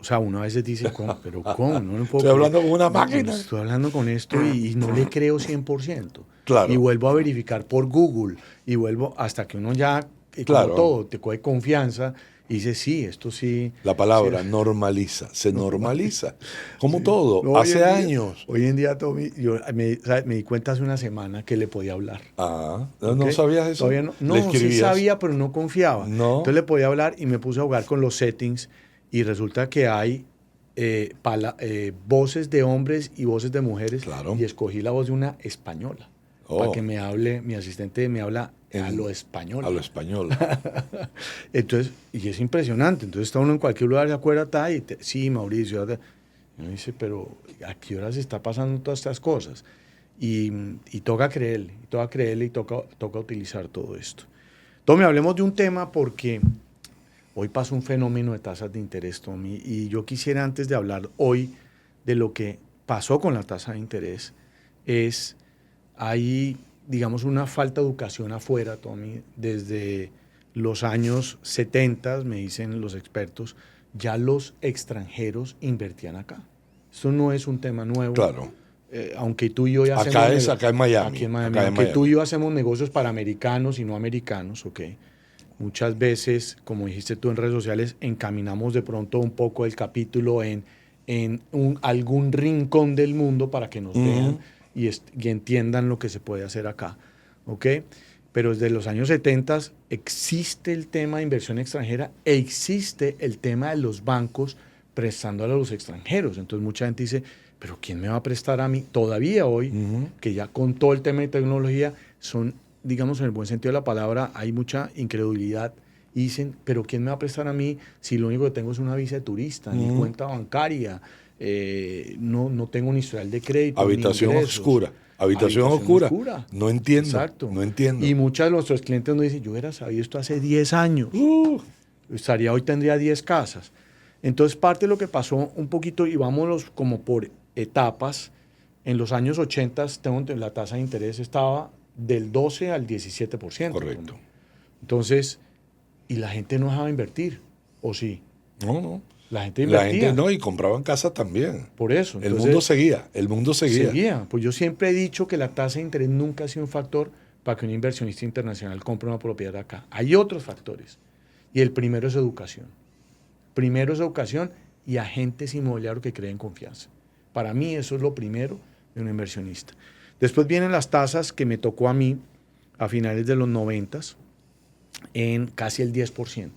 O sea, uno a veces dice, ¿cómo? ¿Pero cómo? No lo puedo Estoy creer. hablando con una máquina. Estoy hablando con esto y no le creo 100%. Claro. Y vuelvo a verificar por Google y vuelvo hasta que uno ya, como Claro. todo, te coge confianza y dice, sí, esto sí. La palabra sí. normaliza, se normaliza. Como Sí. todo, No, hace hoy en día- años. Hoy en día, Tommy, yo me di cuenta hace una semana que le podía hablar. ¿No ¿Ok? sabías eso? Todavía no, ¿Le sí escribías? sabía, pero no confiaba. No. Entonces le podía hablar y me puse a jugar con los settings y resulta que hay voces de hombres y voces de mujeres. Claro. Y escogí la voz de una española para que me hable, mi asistente me habla a lo español. A lo español. Entonces, y es impresionante. Entonces está uno en cualquier lugar, se acuerda, sí, Mauricio. Y uno dice, pero ¿a qué hora se está pasando todas estas cosas? Y toca creerle, y toca utilizar todo esto. Tommy, hablemos de un tema porque hoy pasa un fenómeno de tasas de interés, Tommy, y yo quisiera antes de hablar hoy de lo que pasó con la tasa de interés, hay, digamos, una falta de educación afuera, Tommy, desde los años 70, me dicen los expertos, ya los extranjeros invertían acá. Esto no es un tema nuevo. Claro. Aunque tú y yo ya acá en Miami. Aquí en Miami. Acá en Aunque Miami. tú y yo hacemos negocios para americanos y no americanos, ¿ok? Muchas veces, como dijiste tú en redes sociales, encaminamos de pronto un poco el capítulo en algún rincón del mundo para que nos vean y entiendan lo que se puede hacer acá, ¿ok? Pero desde los años 70 existe el tema de inversión extranjera e existe el tema de los bancos prestándole a los extranjeros. Entonces mucha gente dice, pero ¿quién me va a prestar a mí? Todavía hoy, que ya con todo el tema de tecnología, son, digamos en el buen sentido de la palabra, hay mucha incredulidad. Y dicen, pero ¿quién me va a prestar a mí si lo único que tengo es una visa de turista, ni cuenta bancaria, no tengo un historial de crédito, Habitación ni ingresos? oscura. Habitación oscura. No entiendo. Exacto. No entiendo. Y muchos de nuestros clientes nos dicen, yo hubiera sabido esto hace 10 años. Hoy tendría 10 casas. Entonces, parte de lo que pasó un poquito, y vámonos como por etapas, en los años 80 la tasa de interés estaba del 12 al 17%. Correcto. Entonces, y la gente no dejaba invertir, ¿o sí? No. La gente invertía. La gente no, y compraban casas también. Por eso. El mundo seguía. Pues yo siempre he dicho que la tasa de interés nunca ha sido un factor para que un inversionista internacional compre una propiedad acá. Hay otros factores. Y el primero es educación. Primero es educación y agentes inmobiliarios que creen confianza. Para mí eso es lo primero de un inversionista. Después vienen las tasas que me tocó a mí a finales de los 90 en casi el 10%.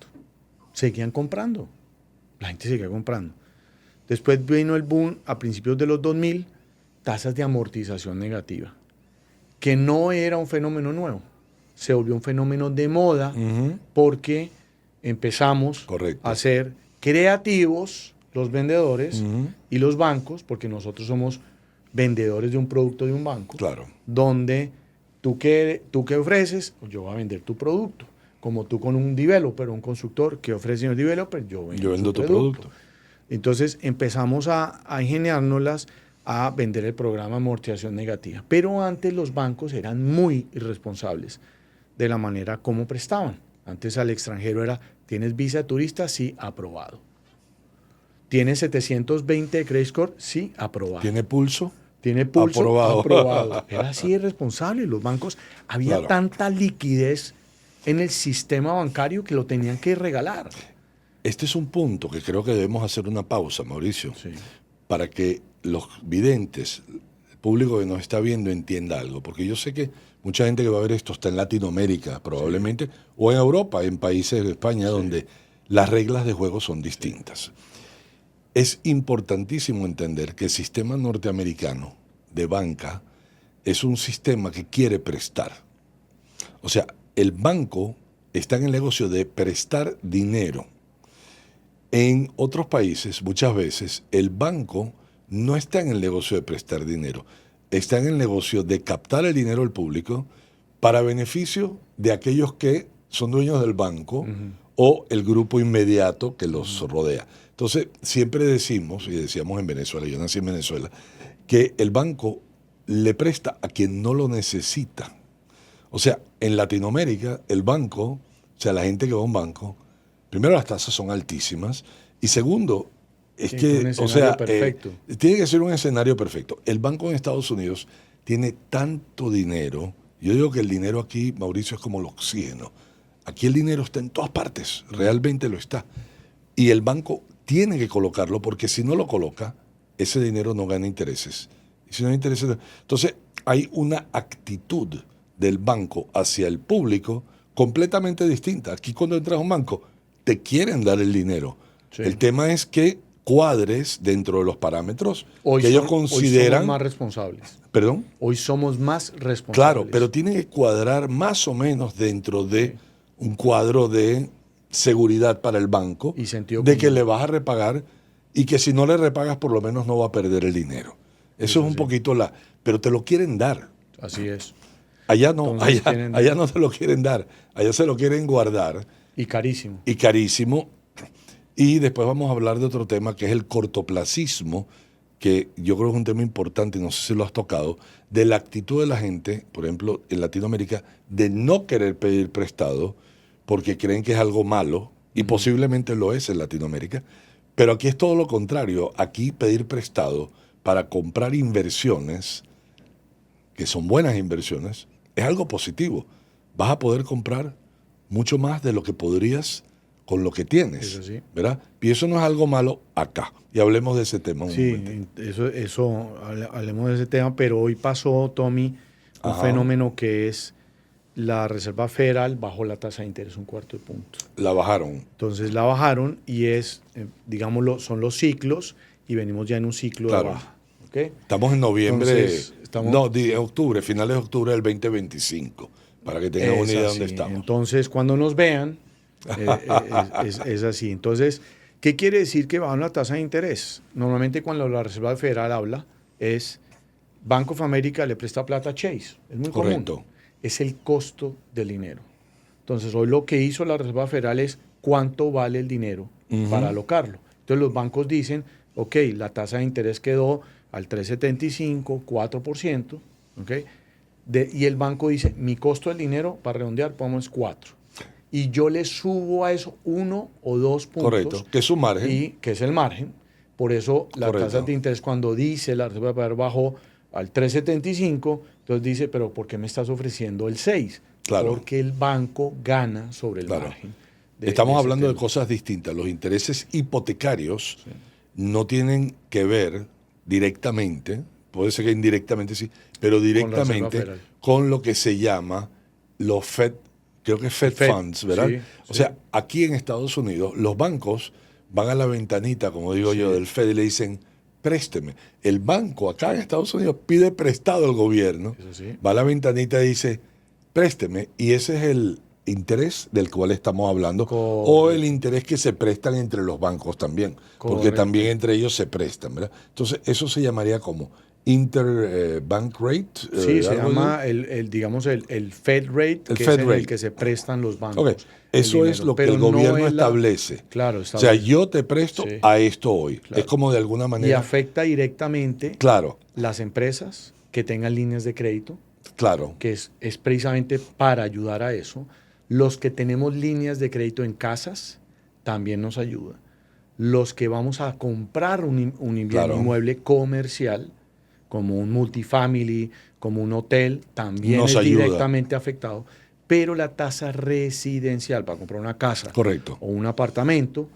Seguían comprando. La gente seguía comprando. Después vino el boom a principios de los 2000, tasas de amortización negativa, que no era un fenómeno nuevo. Se volvió un fenómeno de moda porque empezamos Correcto. a ser creativos los vendedores y los bancos, porque nosotros somos vendedores de un producto de un banco, Claro. donde tú que ofreces, yo voy a vender tu producto. Como tú con un developer, un constructor que ofrece un developer, yo vendo tu producto. Entonces empezamos a ingeniárnoslas a vender el programa de amortización negativa. Pero antes los bancos eran muy irresponsables. de la manera como prestaban. Antes al extranjero era, ¿tienes visa de turista? Sí, aprobado. ¿Tienes 720 de credit score? Sí, aprobado. ¿Tiene pulso? ¿Tiene pulso? Aprobado. Aprobado. Era así de responsable. Los bancos, había Claro. tanta liquidez en el sistema bancario que lo tenían que regalar. Este es un punto que creo que debemos hacer una pausa, Mauricio, Sí. para que los videntes, el público que nos está viendo, entienda algo. Porque yo sé que mucha gente que va a ver esto está en Latinoamérica, probablemente, o en Europa, en países de España, donde las reglas de juego son distintas. Es importantísimo entender que el sistema norteamericano de banca es un sistema que quiere prestar. O sea, el banco está en el negocio de prestar dinero. En otros países, muchas veces, el banco no está en el negocio de prestar dinero, está en el negocio de captar el dinero del público para beneficio de aquellos que son dueños del banco o el grupo inmediato que los rodea. Entonces, siempre decimos, y decíamos en Venezuela, yo nací en Venezuela, que el banco le presta a quien no lo necesita. O sea, en Latinoamérica, el banco, o sea, la gente que va a un banco, primero las tasas son altísimas y segundo, es Sí, que, un o escenario sea, perfecto. tiene que ser un escenario perfecto. El banco en Estados Unidos tiene tanto dinero, yo digo que el dinero aquí, Mauricio, es como el oxígeno. Aquí el dinero está en todas partes, realmente lo está. Y el banco tiene que colocarlo porque si no lo coloca, ese dinero no gana intereses. Y si no hay intereses, entonces hay una actitud del banco hacia el público completamente distinta. Aquí cuando entras a un banco, te quieren dar el dinero. Sí. El tema es que cuadres dentro de los parámetros Hoy que ellos Hoy consideran... somos más responsables. ¿Perdón? Hoy somos más responsables. Claro, pero tiene que cuadrar más o menos dentro de un cuadro de seguridad para el banco, Y sentido de común. que le vas a repagar y que si no le repagas por lo menos no va a perder el dinero. Eso es un sí. poquito la... Pero te lo quieren dar. Así es. Allá no, Entonces tienen- allá no te lo quieren dar, allá se lo quieren guardar Y carísimo. y carísimo. Y después vamos a hablar de otro tema que es el cortoplacismo, que yo creo que es un tema importante, y no sé si lo has tocado, de la actitud de la gente, por ejemplo, en Latinoamérica, de no querer pedir prestado porque creen que es algo malo, y posiblemente lo es en Latinoamérica, pero aquí es todo lo contrario. Aquí pedir prestado para comprar inversiones, que son buenas inversiones, es algo positivo. Vas a poder comprar mucho más de lo que podrías con lo que tienes, Eso sí. ¿verdad? Y eso no es algo malo acá. Y hablemos de ese tema un Sí, momento. hablemos de ese tema, pero hoy pasó, Tommy, un Ajá. fenómeno que es la Reserva Federal bajó la tasa de interés un cuarto de punto. La bajaron. Entonces la bajaron y es, digámoslo, son los ciclos y venimos ya en un ciclo Claro. de baja. ¿Ok? Estamos en noviembre, Entonces, estamos- no, en octubre, finales de octubre del 2025, para que tengan una idea de dónde así. estamos. Entonces, cuando nos vean, es así. Entonces, ¿qué quiere decir que bajan la tasa de interés? Normalmente cuando la Reserva Federal habla es Bank of America le presta plata a Chase. Es muy Correcto. común. Es el costo del dinero. Entonces, hoy lo que hizo la Reserva Federal es cuánto vale el dinero para alocarlo. Entonces, los bancos dicen, ok, la tasa de interés quedó al 3,75, 4%, ¿ok? Y el banco dice, mi costo del dinero, para redondear, pongamos 4. Y yo le subo a eso 1 o 2 puntos. Correcto, que es su margen. Y que es el margen. Por eso la Correcto. tasa de interés, cuando dice la Reserva Federal bajó al 3,75, entonces dice, pero ¿por qué me estás ofreciendo el 6? Claro. Porque el banco gana sobre el Claro. margen. Estamos ese hablando de tema. cosas distintas. Los intereses hipotecarios no tienen que ver directamente, puede ser que indirectamente sí, pero directamente Federal. con lo que se llama los Fed, creo que Fed Fed, Funds, ¿verdad? sí, O sí. sea, aquí en Estados Unidos los bancos van a la ventanita, como digo yo, del Fed y le dicen, présteme. El banco acá en Estados Unidos pide prestado al gobierno, Eso sí. va a la ventanita y dice, présteme, y ese es el interés del cual estamos hablando, o el interés que se prestan entre los bancos también, porque Correcto. también entre ellos se prestan, ¿verdad? Entonces, eso se llamaría como interbank rate. Sí, se algo llama así. digamos, el Fed Rate, El que Fed es en rate. el que se prestan los bancos. Ok, eso el es dinero, lo que pero el no gobierno es establece. Claro, O sea, establece. yo te presto Sí. a esto hoy. Claro. Es como de alguna Y manera. afecta directamente Claro, las empresas que tengan líneas de crédito, Claro. que es precisamente para ayudar a eso. Los que tenemos líneas de crédito en casas también nos ayuda. Los que vamos a comprar un bien Claro. inmueble comercial, como un multifamily, como un hotel, también Nos es ayuda. directamente afectado. Pero la tasa residencial para comprar una casa Correcto. o un apartamento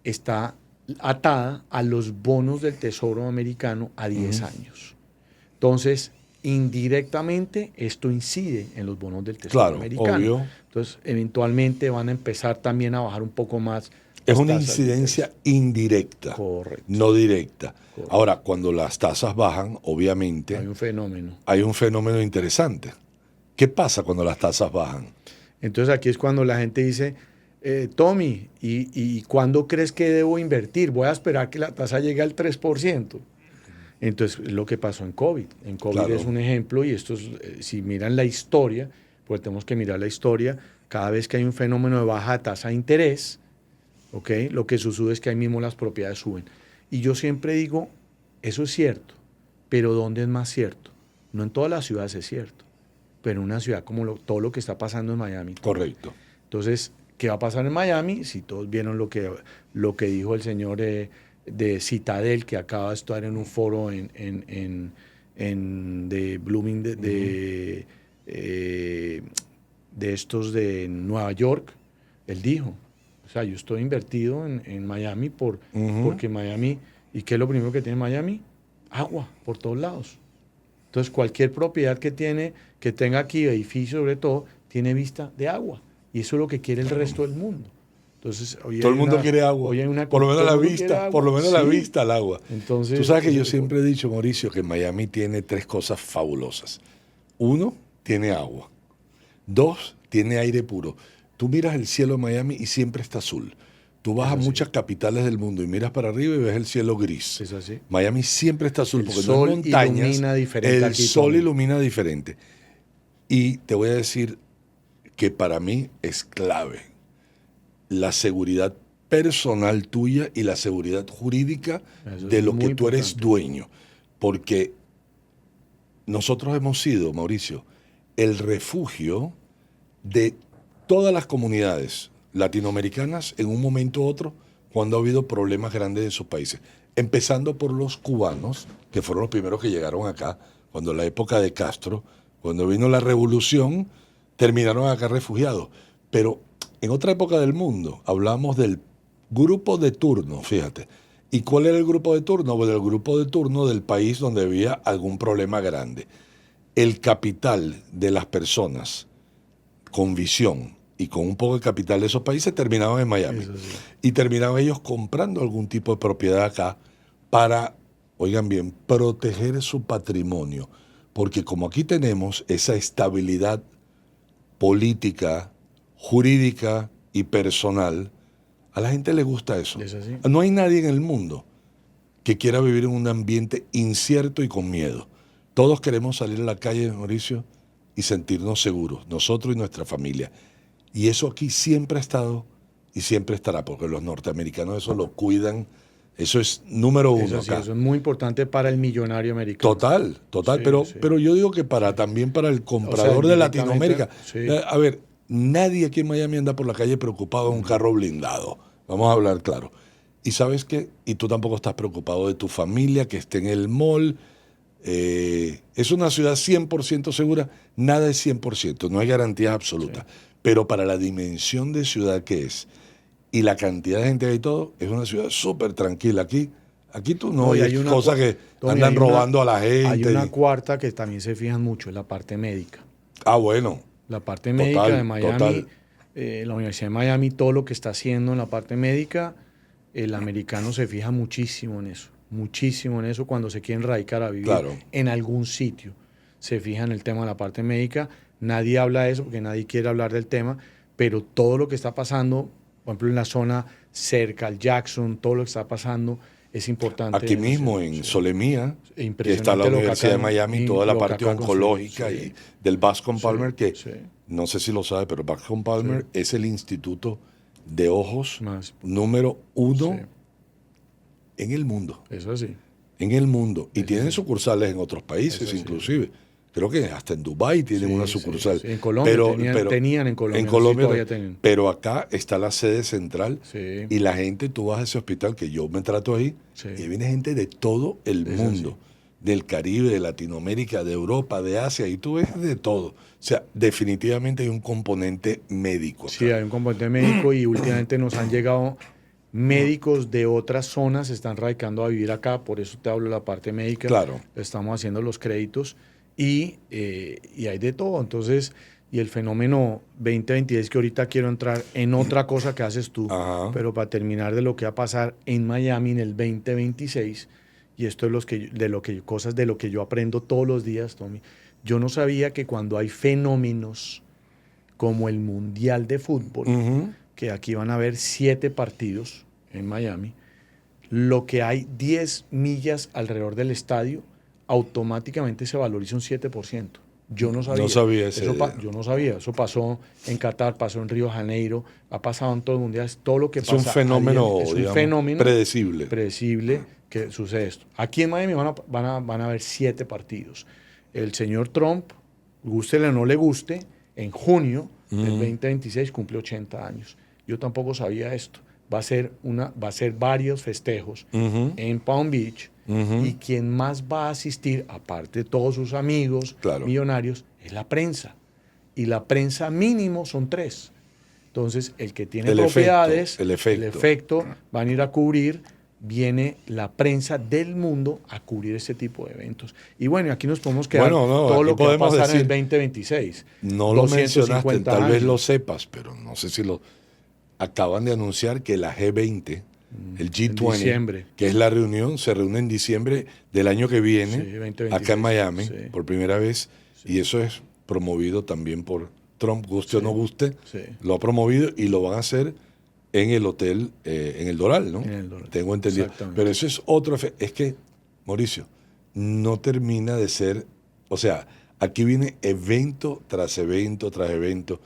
está atada a los bonos del Tesoro americano a 10 años. Entonces, indirectamente, esto incide en los bonos del Tesoro Claro, americano. obvio. Entonces, eventualmente van a empezar también a bajar un poco más. Es las una tasas de incidencia interés. indirecta, Correcto. no directa. Correcto. Ahora, cuando las tasas bajan, obviamente, Hay un fenómeno. hay un fenómeno interesante. ¿Qué pasa cuando las tasas bajan? Entonces, aquí es cuando la gente dice, Tommy, ¿y cuándo crees que debo invertir? Voy a esperar que la tasa llegue al 3%. Entonces, es lo que pasó en COVID. En COVID Claro. es un ejemplo y esto es, si miran la historia, pues tenemos que mirar la historia, cada vez que hay un fenómeno de baja tasa de interés, ¿ok? Lo que sucede es que ahí mismo las propiedades suben. Y yo siempre digo, eso es cierto, pero ¿dónde es más cierto? No en todas las ciudades es cierto, pero en una ciudad como todo lo que está pasando en Miami. Correcto. Entonces, ¿qué va a pasar en Miami? Si todos vieron lo que dijo el señor de Citadel, que acaba de estar en un foro de Blooming, de estos de Nueva York, él dijo, o sea, yo estoy invertido en Miami porque Miami, ¿y qué es lo primero que tiene Miami? Agua por todos lados. Entonces, cualquier propiedad que tenga aquí, edificio sobre todo, tiene vista de agua. Y eso es lo que quiere el resto del mundo. Entonces, todo el mundo quiere agua. Por lo menos la vista, por lo menos la vista al agua. Entonces, tú sabes que yo siempre he dicho, Mauricio, que Miami tiene 3 cosas fabulosas. 1, tiene agua. 2, tiene aire puro. Tú miras el cielo de Miami y siempre está azul. Tú vas a muchas capitales del mundo y miras para arriba y ves el cielo gris. Es así. Miami siempre está azul porque sol no hay montañas. Ilumina diferente el aquí, sol Tommy. ilumina diferente. Y te voy a decir que para mí es clave la seguridad personal tuya y la seguridad jurídica de lo que tú eres dueño. Porque nosotros hemos sido, Mauricio, el refugio de todas las comunidades latinoamericanas en un momento u otro cuando ha habido problemas grandes en sus países. Empezando por los cubanos, que fueron los primeros que llegaron acá, cuando en la época de Castro, cuando vino la revolución, terminaron acá refugiados. Pero en otra época del mundo hablamos del grupo de turno, fíjate. ¿Y cuál era el grupo de turno? Pues el grupo de turno del país donde había algún problema grande. El capital de las personas con visión y con un poco de capital de esos países terminaban en Miami. Sí. Y terminaban ellos comprando algún tipo de propiedad acá para, oigan bien, proteger su patrimonio. Porque como aquí tenemos esa estabilidad política, jurídica y personal, a la gente le gusta eso. Es así. No hay nadie en el mundo que quiera vivir en un ambiente incierto y con miedo. Todos queremos salir a la calle, Mauricio, y sentirnos seguros, nosotros y nuestra familia. Y eso aquí siempre ha estado y siempre estará, porque los norteamericanos eso lo cuidan. Eso es número uno Eso sí, acá. eso es muy importante para el millonario americano. Total, Sí, pero yo digo que también para el comprador de Latinoamérica. Sí. A ver, nadie aquí en Miami anda por la calle preocupado en un carro blindado. Vamos a hablar claro. Y ¿sabes qué? Y tú tampoco estás preocupado de tu familia que esté en el mall. Es una ciudad 100% segura. Nada es 100%, no hay garantías absolutas. Sí. Pero para la dimensión de ciudad que es y la cantidad de gente que hay y todo, es una ciudad súper tranquila. Aquí tú no hay cosas que andan robando a la gente. Hay una cuarta que también se fijan mucho, es la parte médica. Ah, bueno. La parte médica de Miami, la Universidad de Miami, todo lo que está haciendo en la parte médica, el americano se fija muchísimo en eso cuando se quieren radicar a vivir en algún sitio. Se fija en el tema de la parte médica, nadie habla de eso porque nadie quiere hablar del tema, pero todo lo que está pasando, por ejemplo en la zona cerca al Jackson, todo lo que está pasando es importante. Aquí mismo en Solemía, que está la Universidad de Miami, toda la parte oncológica y del Bascom Palmer, que no sé si lo sabe, pero Bascom Palmer es el instituto de ojos número 1 en el mundo. Eso sí. En el mundo. Y tienen sucursales en otros países inclusive. Creo que hasta en Dubái tienen una sucursal. Sí. En Colombia tenían en Colombia. En Colombia todavía tienen. pero acá está la sede central Sí. y la gente, tú vas a ese hospital que yo me trato ahí y viene gente de todo el mundo, del Caribe, de Latinoamérica, de Europa, de Asia, y tú ves de todo. O sea, definitivamente hay un componente médico acá. Sí, hay un componente médico y últimamente nos han llegado médicos de otras zonas, se están radicando a vivir acá, por eso te hablo de la parte médica. Claro. Estamos haciendo los créditos y hay de todo. Entonces, y el fenómeno 2026, que ahorita quiero entrar en otra cosa que haces tú, pero para terminar de lo que va a pasar en Miami en el 2026, y esto es cosas de lo que yo aprendo todos los días, Tommy. Yo no sabía que cuando hay fenómenos como el Mundial de Fútbol, que aquí van a haber 7 partidos en Miami, lo que hay 10 millas alrededor del estadio, automáticamente se valoriza un 7%. Yo no sabía. No sabía eso. Yo no sabía. Eso pasó en Qatar, pasó en Río de Janeiro, ha pasado en todo el mundial. Todo lo que es pasa. Un fenómeno, es un digamos, fenómeno predecible. Predecible que sucede esto. Aquí en Miami van a haber 7 partidos. El señor Trump, gústele o no le guste, en junio del 2026 cumple 80 años. Yo tampoco sabía esto. Va a ser varios festejos en Palm Beach, y quien más va a asistir, aparte de todos sus amigos millonarios, es la prensa. Y la prensa mínimo son 3. Entonces, el que tiene propiedades, el efecto, van a ir a cubrir, viene la prensa del mundo a cubrir este tipo de eventos. Y bueno, aquí nos podemos quedar todo lo que va a pasar en el 2026. No lo mencionaste, tal vez lo sepas, pero no sé si lo... Acaban de anunciar que la G20, el G20, que es la reunión, se reúne en diciembre del año que viene, acá en Miami, por primera vez, y eso es promovido también por Trump, guste o no guste, lo ha promovido y lo van a hacer en el hotel, en el Doral, ¿no? En el Doral. Tengo entendido. Pero eso es otro efecto. Es que, Mauricio, no termina de ser, o sea, aquí viene evento tras evento tras evento.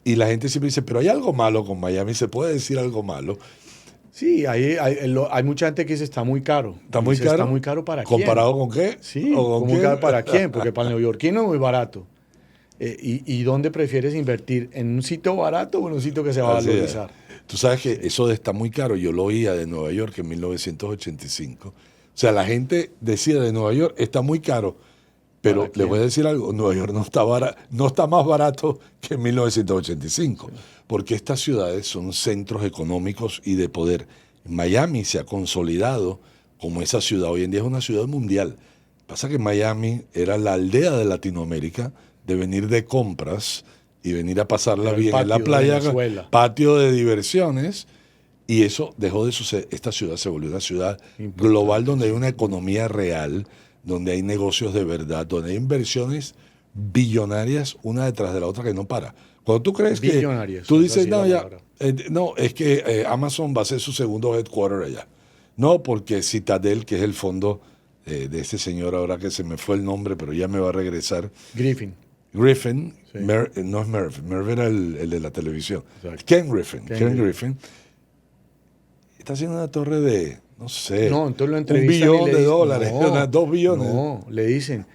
Y la gente siempre dice, pero hay algo malo con Miami, ¿se puede decir algo malo? Sí, hay mucha gente que dice está muy caro. ¿Está muy caro? ¿Está muy caro para quién? ¿Comparado con qué? Sí, ¿muy caro para quién? Porque para el neoyorquino es muy barato. ¿Y dónde prefieres invertir? ¿En un sitio barato o en un sitio que se va a valorizar? Tú sabes que eso de está muy caro, yo lo oía de Nueva York en 1985. O sea, la gente decía de Nueva York, está muy caro. Pero les voy a decir algo, Nueva York no está más barato que en 1985, porque estas ciudades son centros económicos y de poder. Miami se ha consolidado como esa ciudad, hoy en día es una ciudad mundial. Pasa que Miami era la aldea de Latinoamérica, de venir de compras y venir a pasarla bien en la playa, patio de diversiones, y eso dejó de suceder. Esta ciudad se volvió una ciudad global donde hay una economía real, donde hay negocios de verdad, donde hay inversiones billonarias una detrás de la otra que no para. Cuando tú crees que tú dices, no, es que Amazon va a ser su segundo headquarter allá. No, porque Citadel, que es el fondo de ese señor ahora que se me fue el nombre, pero ya me va a regresar. Griffin, sí. No es Merv era el de la televisión. Exacto. Ken Griffin. Está haciendo una torre de... No sé, entonces lo $1 billón de dólares, 2 billones. No, le dicen,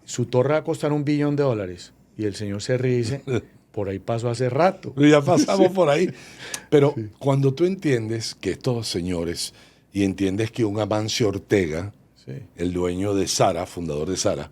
su torre va a costar $1 billón. Y el señor se ríe y dice, por ahí pasó hace rato. Ya pasamos por ahí. Pero cuando tú entiendes que estos señores, y entiendes que un Amancio Ortega, el dueño de Zara, fundador de Zara,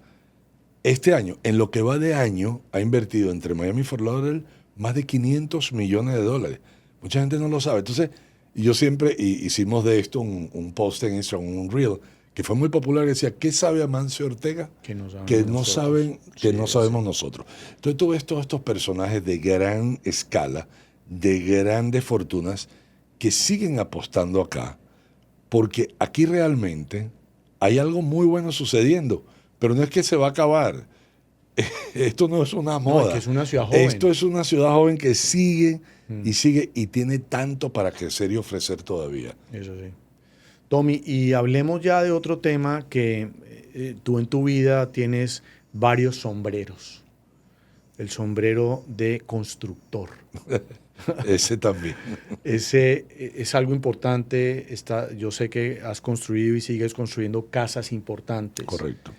este año, en lo que va de año, ha invertido entre Miami y Fort Lauderdale más de $500 millones. Mucha gente no lo sabe. Entonces, y yo siempre hicimos de esto un post en Instagram, un reel, que fue muy popular, que decía, ¿qué sabe Amancio Ortega? Que no sabemos nosotros. Entonces tú ves todos estos personajes de gran escala, de grandes fortunas, que siguen apostando acá, porque aquí realmente hay algo muy bueno sucediendo, pero no es que se va a acabar. Esto no es una moda. Es que es una ciudad joven. Esto es una ciudad joven que sigue y sigue y tiene tanto para crecer y ofrecer todavía. Eso sí. Tommy, y hablemos ya de otro tema que tú en tu vida tienes varios sombreros. El sombrero de constructor. Ese también. Ese es algo importante. Yo sé que has construido y sigues construyendo casas importantes. Correcto.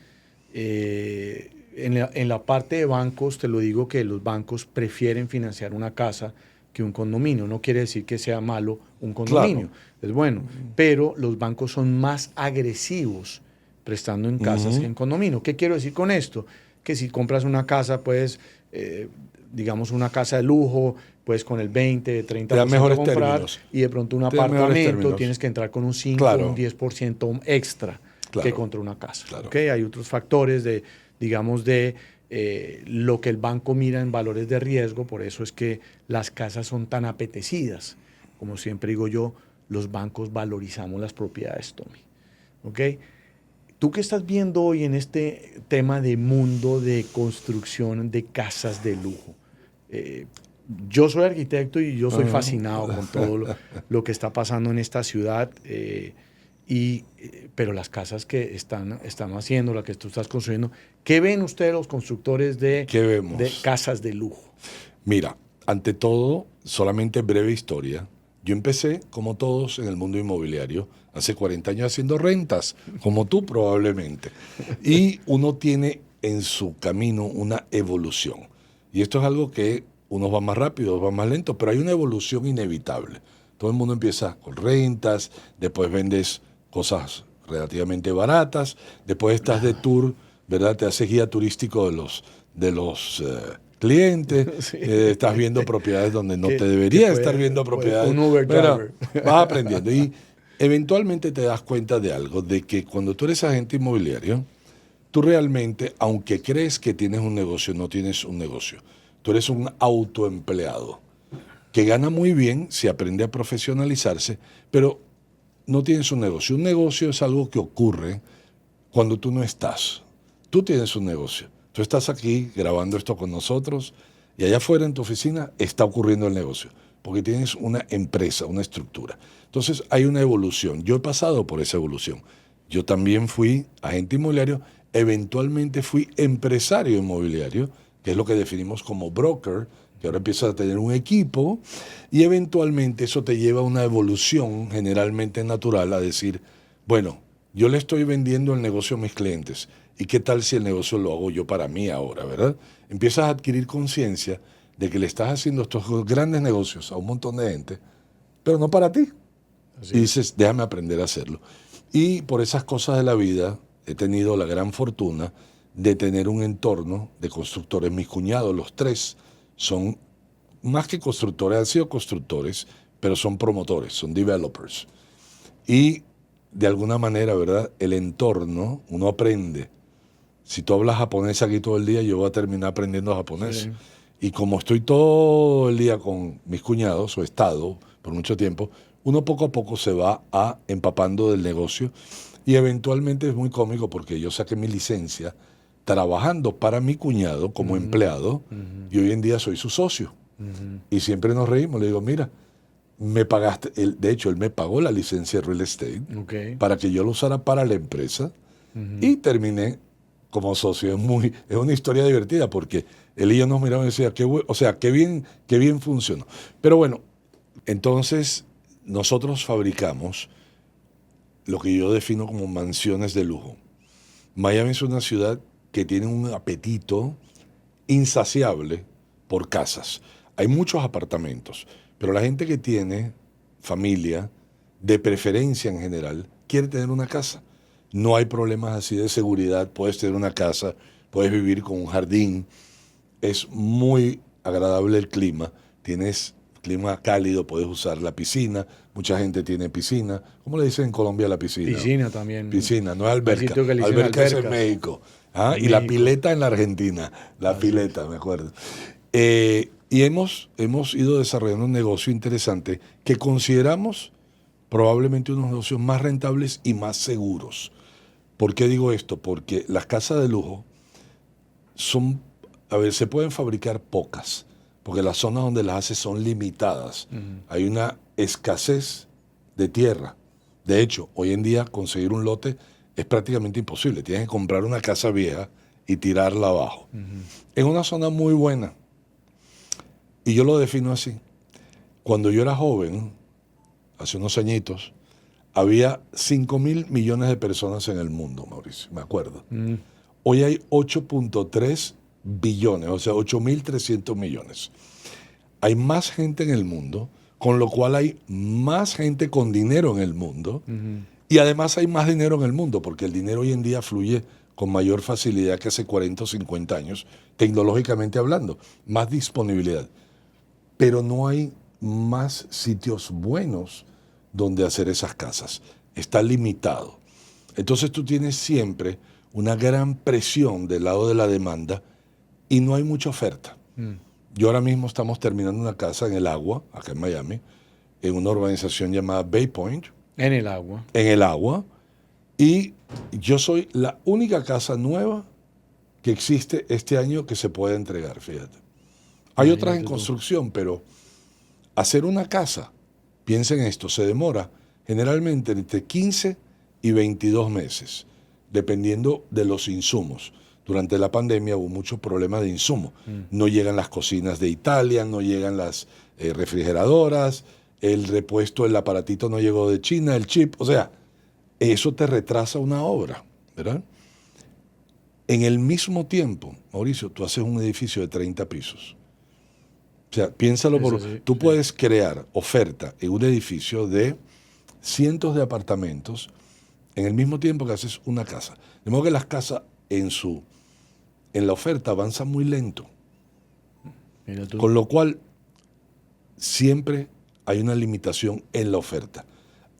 En en la parte de bancos, te lo digo que los bancos prefieren financiar una casa que un condominio. No quiere decir que sea malo un condominio, Claro. es bueno, pero los bancos son más agresivos prestando en casas que en condominio. ¿Qué quiero decir con esto? Que si compras una casa, pues, digamos, una casa de lujo, pues con el 20, Te dan 30% mejores comprar términos. y de pronto un Te dan mejores apartamento términos. tienes que entrar con un 5, Claro. un 10% extra que Claro. contra una casa. Claro. ¿Okay? Hay otros factores de, digamos, de lo que el banco mira en valores de riesgo, por eso es que las casas son tan apetecidas. Como siempre digo yo, los bancos valorizamos las propiedades, Tommy. ¿Ok? ¿Tú qué estás viendo hoy en este tema de mundo de construcción de casas de lujo? Yo soy arquitecto y yo soy fascinado con todo lo que está pasando en esta ciudad, pero las casas que están haciendo, las que tú estás construyendo, ¿qué ven ustedes los constructores ¿Qué vemos? de casas de lujo? Mira, ante todo, solamente breve historia. Yo empecé, como todos, en el mundo inmobiliario, hace 40 años haciendo rentas, como tú probablemente. Y uno tiene en su camino una evolución. Y esto es algo que unos van más rápido, otros van más lento, pero hay una evolución inevitable. Todo el mundo empieza con rentas, después vendes cosas relativamente baratas, después estás de tour, ¿verdad? Te haces guía turístico de los clientes, Sí. estás viendo propiedades donde no Que- te deberías que puede- estar viendo puede- propiedades. un Uber Bueno, driver. vas aprendiendo y eventualmente te das cuenta de algo, de que cuando tú eres agente inmobiliario, tú realmente, aunque crees que tienes un negocio, no tienes un negocio. Tú eres un autoempleado que gana muy bien si aprende a profesionalizarse, pero no tienes un negocio. Un negocio es algo que ocurre cuando tú no estás. Tú tienes un negocio. Tú estás aquí grabando esto con nosotros y allá afuera en tu oficina está ocurriendo el negocio, porque tienes una empresa, una estructura. Entonces hay una evolución. Yo he pasado por esa evolución. Yo también fui agente inmobiliario, eventualmente fui empresario inmobiliario, que es lo que definimos como broker, que ahora empiezas a tener un equipo y eventualmente eso te lleva a una evolución generalmente natural a decir, bueno, yo le estoy vendiendo el negocio a mis clientes. ¿Y qué tal si el negocio lo hago yo para mí ahora, verdad? Empiezas a adquirir conciencia de que le estás haciendo estos grandes negocios a un montón de gente, pero no para ti. Así Y es. dices, déjame aprender a hacerlo. Y por esas cosas de la vida he tenido la gran fortuna de tener un entorno de constructores. Mis cuñados, los tres, son más que constructores, han sido constructores, pero son promotores, son developers. Y de alguna manera, ¿verdad? El entorno, uno aprende. Si tú hablas japonés aquí todo el día, yo voy a terminar aprendiendo japonés. Sí. Y como estoy todo el día con mis cuñados, o he estado por mucho tiempo, uno poco a poco se va empapando del negocio. Y eventualmente es muy cómico porque yo saqué mi licencia trabajando para mi cuñado como empleado y hoy en día soy su socio. Y siempre nos reímos. Le digo, mira, me pagaste, de hecho, él me pagó la licencia de real estate Ok. para que yo lo usara para la empresa y terminé como socio. Es una historia divertida porque él y yo nos miramos y decía, qué bien funcionó. Pero bueno, entonces nosotros fabricamos lo que yo defino como mansiones de lujo. Miami es una ciudad que tiene un apetito insaciable por casas. Hay muchos apartamentos, pero la gente que tiene familia, de preferencia en general, quiere tener una casa. No hay problemas así de seguridad, puedes tener una casa, puedes vivir con un jardín, es muy agradable el clima, tienes clima cálido, puedes usar la piscina, mucha gente tiene piscina. ¿Cómo le dicen en Colombia a la piscina? Piscina también. Piscina, no es Hay alberca. sitios que le dicen Alberca es en albercas. México. ¿Ah? En Y la México. pileta en la Argentina. La Así pileta, me acuerdo. Y hemos ido desarrollando un negocio interesante que consideramos probablemente unos negocios más rentables y más seguros. ¿Por qué digo esto? Porque las casas de lujo son, se pueden fabricar pocas, porque las zonas donde las hace son limitadas. Hay una escasez de tierra. De hecho, hoy en día conseguir un lote es prácticamente imposible. Tienes que comprar una casa vieja y tirarla abajo. En una zona muy buena. Y yo lo defino así. Cuando yo era joven, hace unos añitos, había 5.000 millones de personas en el mundo, Mauricio, me acuerdo. Hoy hay 8.3 billones, o sea, 8.300 millones. Hay más gente en el mundo, con lo cual hay más gente con dinero en el mundo, y además hay más dinero en el mundo, porque el dinero hoy en día fluye con mayor facilidad que hace 40 o 50 años, tecnológicamente hablando, más disponibilidad. Pero no hay más sitios buenos donde hacer esas casas. Está limitado. Entonces tú tienes siempre una gran presión del lado de la demanda y no hay mucha oferta. Yo ahora mismo estamos terminando una casa en el Agua, acá en Miami, en una urbanización llamada Bay Point. En el Agua. En el Agua. Y yo soy la única casa nueva que existe este año que se puede entregar, fíjate. Hay otras en construcción, pero hacer una casa, piensen esto, se demora generalmente entre 15 y 22 meses, dependiendo de los insumos. Durante la pandemia hubo muchos problemas de insumos. No llegan las cocinas de Italia, no llegan las refrigeradoras, el repuesto, el aparatito no llegó de China, el chip, o sea, eso te retrasa una obra, ¿verdad? En el mismo tiempo, Mauricio, tú haces un edificio de 30 pisos. O sea, piénsalo, tú puedes crear oferta en un edificio de cientos de apartamentos en el mismo tiempo que haces una casa. De modo que las casas en la oferta avanzan muy lento. Con lo cual, siempre hay una limitación en la oferta.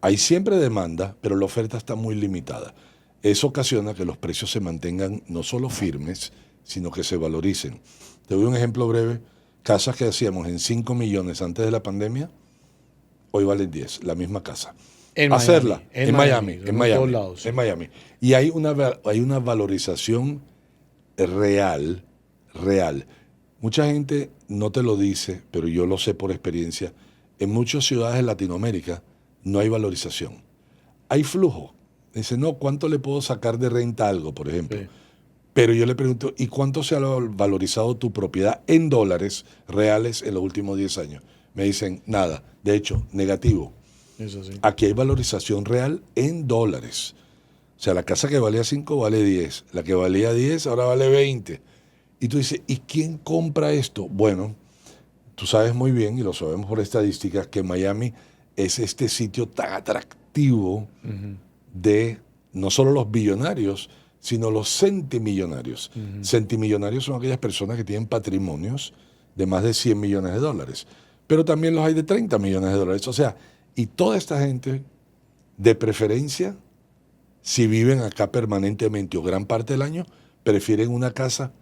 Hay siempre demanda, pero la oferta está muy limitada. Eso ocasiona que los precios se mantengan no solo firmes, sino que se valoricen. Te doy un ejemplo breve. Casas que hacíamos en 5 millones antes de la pandemia, hoy valen 10, la misma casa. Hacerla en Miami. En Miami. Y hay una valorización real. Mucha gente no te lo dice, pero yo lo sé por experiencia. En muchas ciudades de Latinoamérica no hay valorización. Hay flujo. Dice, no, ¿cuánto le puedo sacar de renta a algo, por ejemplo? Sí. Pero yo le pregunto, ¿y cuánto se ha valorizado tu propiedad en dólares reales en los últimos 10 años? Me dicen, nada. De hecho, negativo. Eso sí. Aquí hay valorización real en dólares. O sea, la casa que valía 5 vale 10. La que valía 10 ahora vale 20. Y tú dices, ¿y quién compra esto? Bueno, tú sabes muy bien, y lo sabemos por estadísticas, que Miami es este sitio tan atractivo de no solo los billonarios, sino los centimillonarios. Centimillonarios son aquellas personas que tienen patrimonios de más de 100 millones de dólares. Pero también los hay de 30 millones de dólares. O sea, y toda esta gente, de preferencia, si viven acá permanentemente o gran parte del año, prefieren una casa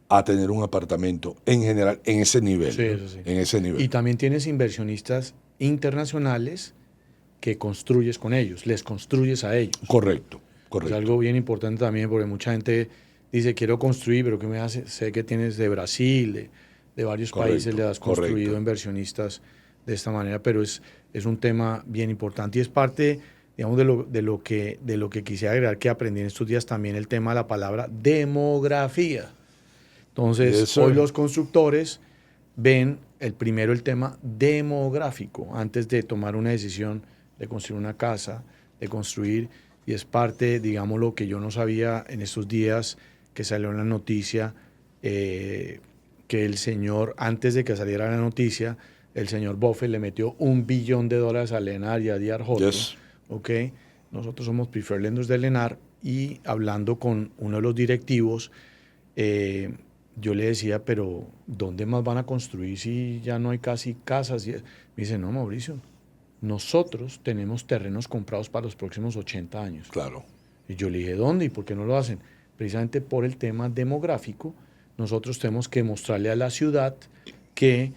a tener un apartamento en general, en ese nivel. Sí, eso sí. En ese nivel. Y también tienes inversionistas internacionales que construyes con ellos, les construyes a ellos. Correcto. Es algo bien importante también, porque mucha gente dice, quiero construir, pero ¿qué me hace? Sé que tienes de Brasil, de varios países, le has construido inversionistas de esta manera, pero es un tema bien importante y es parte, digamos, de lo que quisiera agregar, que aprendí en estos días también, el tema de la palabra demografía. Entonces, hoy los constructores ven primero el tema demográfico antes de tomar una decisión de construir una casa, de construir, y es parte, digamos, lo que yo no sabía en estos días que salió en la noticia, que el señor, antes de que saliera la noticia, el señor Buffett le metió $1 billón a Lennar y a D.R. Horton. Yes. ¿Okay? Nosotros somos preferred lenders de Lennar, y hablando con uno de los directivos, yo le decía, pero ¿dónde más van a construir si ya no hay casi casas? Y me dice, no, Mauricio, nosotros tenemos terrenos comprados para los próximos 80 años. Claro. Y yo le dije, ¿dónde? ¿Y por qué no lo hacen? Precisamente por el tema demográfico, nosotros tenemos que mostrarle a la ciudad que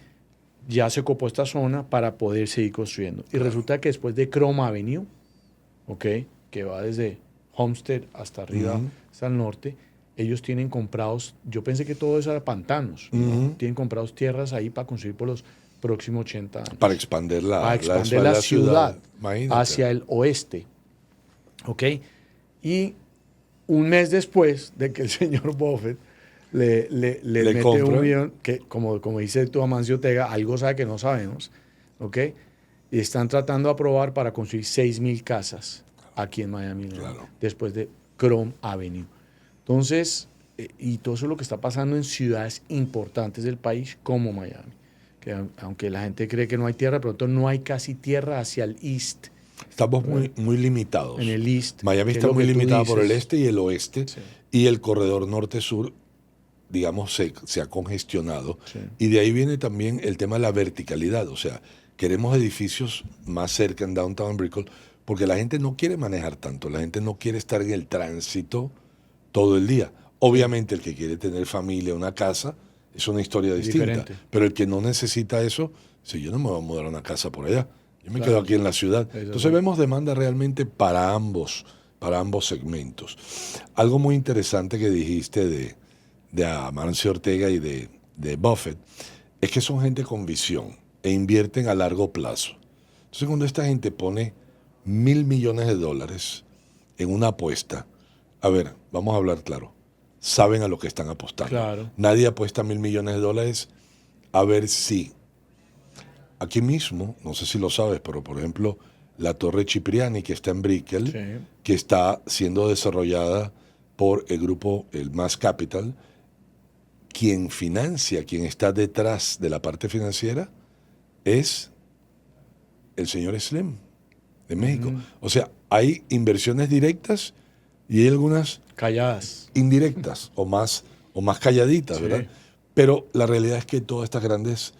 ya se copó esta zona para poder seguir construyendo. Y resulta que después de Chrome Avenue, ¿okay?, que va desde Homestead hasta arriba, hasta el norte, ellos tienen comprados, yo pensé que todo eso era pantanos, ¿no? Tienen comprados tierras ahí para construir por los próximos 80 años. Para expandir la ciudad hacia el oeste. ¿Ok? Y un mes después de que el señor Buffett le mete un millón, que como dice tú, Amancio Ortega, algo sabe que no sabemos, ¿ok? Y están tratando de aprobar para construir 6,000 casas aquí en Miami, claro, después de Chrome Avenue. Entonces, y todo eso es lo que está pasando en ciudades importantes del país como Miami, que aunque la gente cree que no hay tierra, de pronto no hay casi tierra hacia el east, Estamos muy limitados. en el east. Miami que es está lo muy que tú limitada por el dices. este y el oeste, Sí, y el corredor norte-sur, digamos, se ha congestionado. sí. Y de ahí viene también el tema de la verticalidad. O sea, queremos edificios más cerca en Downtown Brickell, porque la gente no quiere manejar tanto, la gente no quiere estar en el tránsito todo el día. Obviamente el que quiere tener familia, una casa, es una historia distinta. Diferente. Pero el que no necesita eso, si yo no me voy a mudar a una casa por allá, yo me Claro. quedo aquí en la ciudad. Es Entonces así. vemos demanda realmente para ambos segmentos. Algo muy interesante que dijiste de Amancio Ortega y de Buffett es que son gente con visión e invierten a largo plazo. Entonces cuando esta gente pone $1.000 millones en una apuesta, a ver, vamos a hablar claro, saben a lo que están apostando. Claro. Nadie apuesta $1.000 millones a ver si aquí mismo, no sé si lo sabes, pero por ejemplo, la Torre Cipriani, que está en Brickell, Sí. que está siendo desarrollada por el grupo, el Mass Capital, quien financia, quien está detrás de la parte financiera, es el señor Slim de México. O sea, hay inversiones directas y hay algunas Calladas. indirectas o más calladitas, Sí. ¿verdad? Pero la realidad es que todas estas grandes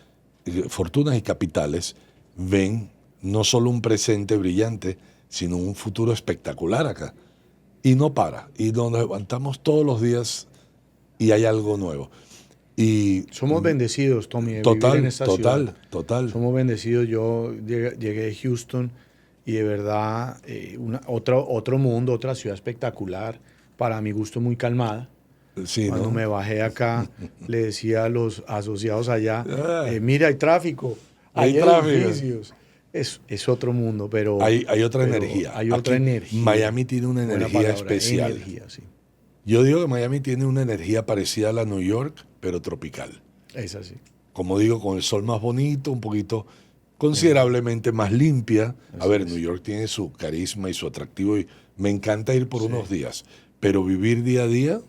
fortunas y capitales ven no solo un presente brillante, sino un futuro espectacular acá. Y no para. Y nos levantamos todos los días y hay algo nuevo. Y Somos bendecidos, Tommy, de vivir en esta ciudad. total. Somos bendecidos. Yo llegué de Houston y de verdad otro mundo, otra ciudad espectacular, para mi gusto muy calmada. Sí, Cuando ¿no? me bajé acá, le decía a los asociados allá, Ah, mira, hay tráfico, hay hay tráfico. edificios. Es otro mundo, pero... Hay otra pero energía. Hay otra Aquí, energía. Miami tiene una Buena energía palabra, especial. energía, sí. Yo digo que Miami tiene una energía parecida a la New York, pero tropical. Es así. Como digo, con el sol más bonito, un poquito considerablemente más limpia. A ver, New York tiene su carisma y su atractivo y me encanta ir por unos días, pero vivir día a día,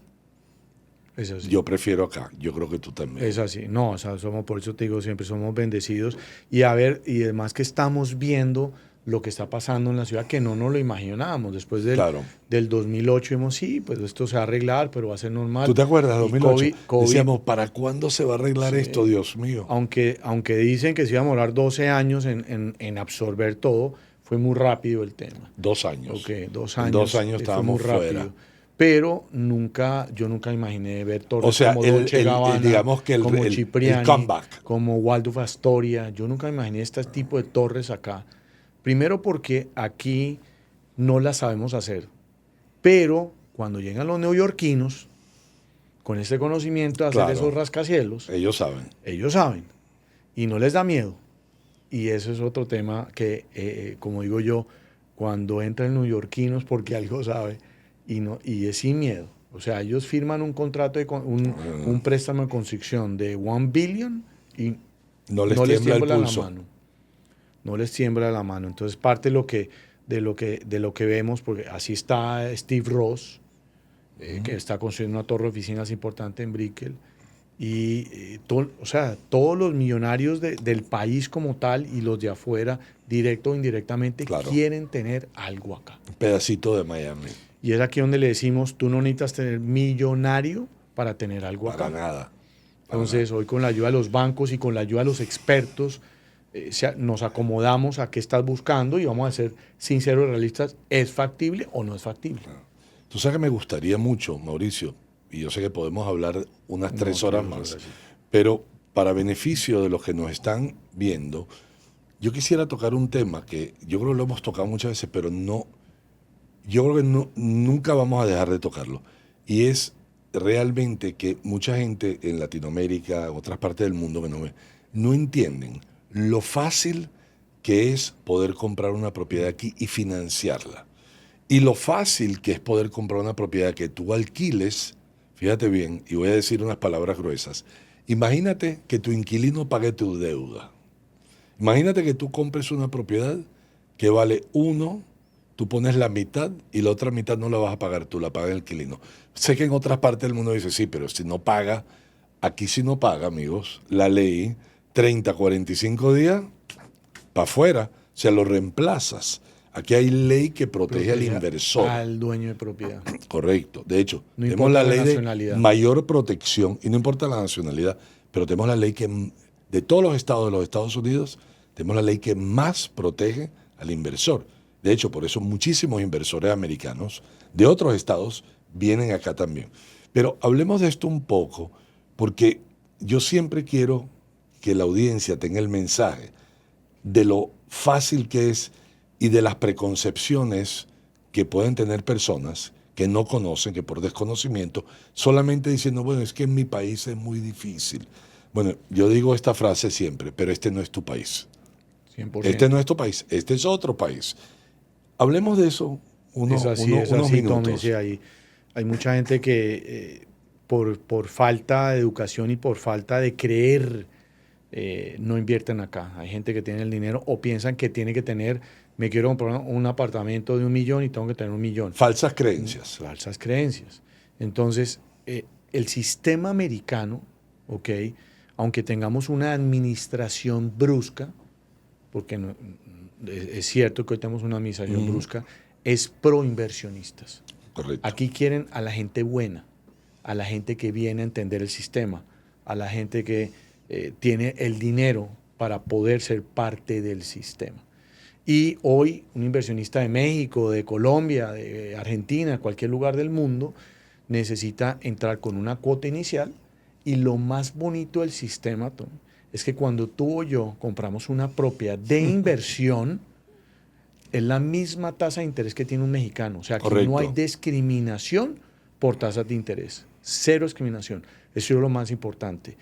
Es así. yo prefiero acá. Yo creo que tú también. Es así, no, o sea, por eso te digo, siempre somos bendecidos. Y a ver, y además que estamos viendo lo que está pasando en la ciudad, que no nos lo imaginábamos. Después Claro. del 2008, vimos, sí, pues esto se va a arreglar, pero va a ser normal. ¿Tú te acuerdas de Y 2008? COVID, Decíamos, ¿para cuándo se va a arreglar esto, Dios mío? aunque dicen que se iba a demorar 12 años en absorber todo, fue muy rápido el tema. 2 años. Ok, 2 En años. 2 años fue estábamos muy rápido. fuera. Pero yo nunca imaginé ver torres O sea, como el- Dolce el- Gabbana, digamos que el- como el Cipriani, comeback. como Waldorf Astoria. Yo nunca imaginé este tipo de torres acá. Primero porque aquí no las sabemos hacer. Pero cuando llegan los neoyorquinos, con este conocimiento de hacer Claro. esos rascacielos, Ellos saben. ellos saben. Y no les da miedo. Y eso es otro tema que, como digo yo, cuando entran neoyorquinos porque algo sabe y es sin miedo. O sea, ellos firman un contrato, un préstamo de construcción de $1 billion y No les tiembla el la pulso. mano. No les tiembla la mano. Entonces, parte de lo que vemos, porque así está Steve Ross, que está construyendo una torre de oficinas importante en Brickell. Y o sea, todos los millonarios del país como tal y los de afuera, directo o indirectamente, Claro. quieren tener algo acá. Un pedacito de Miami. Y es aquí donde le decimos, tú no necesitas tener millonario para tener algo Para acá. nada. Entonces, hoy con la ayuda de los bancos y con la ayuda de los expertos, nos acomodamos a qué estás buscando y vamos a ser sinceros y realistas, ¿es factible o no es factible? Tú sabes que me gustaría mucho, Mauricio, y yo sé que podemos hablar unas 3 horas claro, más, gracias. pero para beneficio de los que nos están viendo, yo quisiera tocar un tema que yo creo que lo hemos tocado muchas veces, pero yo creo que nunca vamos a dejar de tocarlo. Y es realmente que mucha gente en Latinoamérica, en otras partes del mundo que no entienden lo fácil que es poder comprar una propiedad aquí y financiarla. Y lo fácil que es poder comprar una propiedad que tú alquiles, fíjate bien, y voy a decir unas palabras gruesas. Imagínate que tu inquilino pague tu deuda. Imagínate que tú compres una propiedad que vale 1 tú pones la mitad y la otra mitad no la vas a pagar tú, la paga el inquilino. Sé que en otras partes del mundo dice, sí, pero si no paga, aquí si no paga, amigos, la ley, 30, 45 días, para afuera, o sea, lo reemplazas. Aquí hay ley que protege al inversor. Al dueño de propiedad. Correcto. De hecho, No tenemos importa la la ley de nacionalidad. mayor protección, y no importa la nacionalidad, pero tenemos la ley que, de todos los estados de los Estados Unidos, tenemos la ley que más protege al inversor. De hecho, por eso muchísimos inversores americanos de otros estados vienen acá también. Pero hablemos de esto un poco, porque yo siempre quiero que la audiencia tenga el mensaje de lo fácil que es y de las preconcepciones que pueden tener personas que no conocen, que por desconocimiento, solamente diciendo, bueno, es que en mi país es muy difícil. Bueno, yo digo esta frase siempre, pero este no es tu país. 100%. Este no es tu país, este es otro país. Hablemos de eso unos minutos. Tommy, sí, hay mucha gente que por falta de educación y por falta de creer no invierten acá. Hay gente que tiene el dinero o piensan que tiene que tener, me quiero comprar un apartamento de 1 millón y tengo que tener 1 millón. Falsas creencias. Falsas creencias. Entonces, el sistema americano, ¿ok? Aunque tengamos una administración brusca, porque es cierto que hoy tenemos una administración brusca, es pro inversionistas. Correcto. Aquí quieren a la gente buena, a la gente que viene a entender el sistema, a la gente que tiene el dinero para poder ser parte del sistema. Y hoy un inversionista de México, de Colombia, de Argentina, cualquier lugar del mundo, necesita entrar con una cuota inicial. Y lo más bonito del sistema, Tom, es que cuando tú o yo compramos una propiedad de inversión, es la misma tasa de interés que tiene un mexicano. O sea, que Correcto. no hay discriminación por tasas de interés. Cero discriminación. Eso es lo más importante.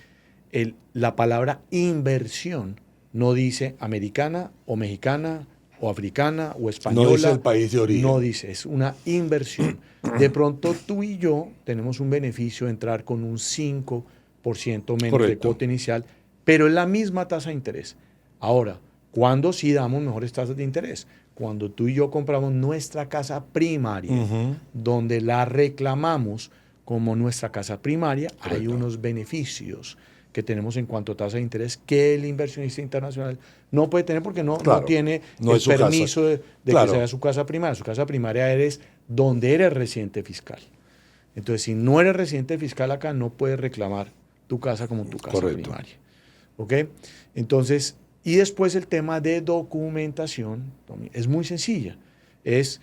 La palabra inversión no dice americana o mexicana o africana o española. No dice el país de origen. No dice, es una inversión. De pronto tú y yo tenemos un beneficio de entrar con un 5% menos Correcto. de cuota inicial, pero es la misma tasa de interés. Ahora, ¿cuándo sí damos mejores tasas de interés? Cuando tú y yo compramos nuestra casa primaria, donde la reclamamos como nuestra casa primaria, Correcto. hay unos beneficios que tenemos en cuanto a tasa de interés que el inversionista internacional no puede tener porque no tiene el permiso de que sea su casa primaria. Su casa primaria eres donde eres residente fiscal. Entonces, si no eres residente fiscal acá, no puedes reclamar tu casa como tu casa primaria. ¿Ok? Entonces, y después el tema de documentación es muy sencilla. Este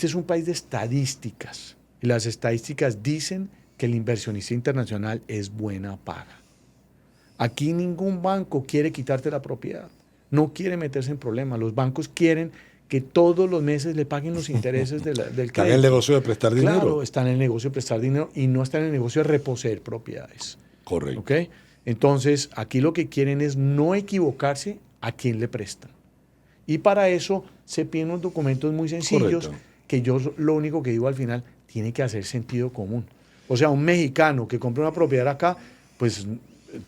es un país de estadísticas y las estadísticas dicen que el inversionista internacional es buena paga. Aquí ningún banco quiere quitarte la propiedad, no quiere meterse en problemas. Los bancos quieren que todos los meses le paguen los intereses del crédito. Están en el negocio de prestar dinero. Claro, están en el negocio de prestar dinero y no están en el negocio de reposeer propiedades. Correcto. ¿Ok? Entonces, aquí lo que quieren es no equivocarse a quién le prestan. Y para eso se piden unos documentos muy sencillos que yo lo único que digo al final, tiene que hacer sentido común. O sea, un mexicano que compra una propiedad acá, pues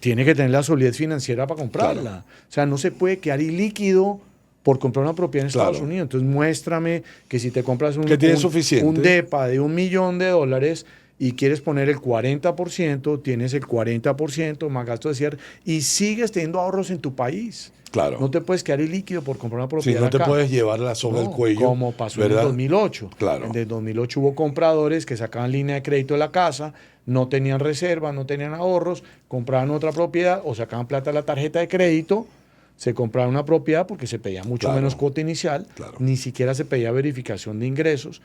tiene que tener la solidez financiera para comprarla. Claro. O sea, no se puede quedar ilíquido por comprar una propiedad en Estados Unidos. Entonces, muéstrame que si te compras un DEPA de $1 millón y quieres poner el 40%, tienes el 40% más gasto de cierre y sigues teniendo ahorros en tu país. Claro. No te puedes quedar ilíquido por comprar una propiedad. Sí, no acá. Te puedes llevar la soga al cuello. Como pasó en el 2008. Claro. En el 2008 hubo compradores que sacaban línea de crédito de la casa, no tenían reserva, no tenían ahorros, compraban otra propiedad o sacaban plata de la tarjeta de crédito, se compraban una propiedad porque se pedía mucho menos cuota inicial, ni siquiera se pedía verificación de ingresos.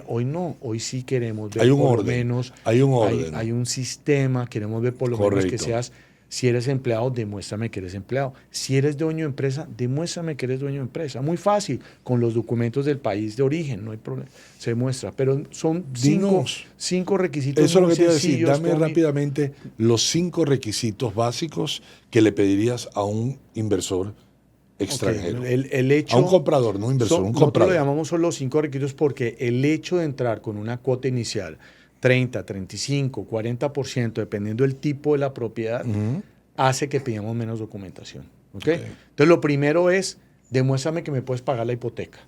Hoy no, hoy sí queremos ver por lo menos. Hay un orden. Hay un sistema, queremos ver por lo menos que seas. Si eres empleado, demuéstrame que eres empleado. Si eres dueño de empresa, demuéstrame que eres dueño de empresa. Muy fácil, con los documentos del país de origen, no hay problema. Se muestra, pero son cinco requisitos. Eso es lo que te iba a decir. Dame rápidamente los 5 requisitos básicos que le pedirías a un inversor extranjero. A un comprador, no un inversor, un comprador. Nosotros lo llamamos son los 5 requisitos porque el hecho de entrar con una cuota inicial 30, 35, 40%, dependiendo del tipo de la propiedad, hace que pidamos menos documentación. ¿Okay? Entonces, lo primero es, demuéstrame que me puedes pagar la hipoteca.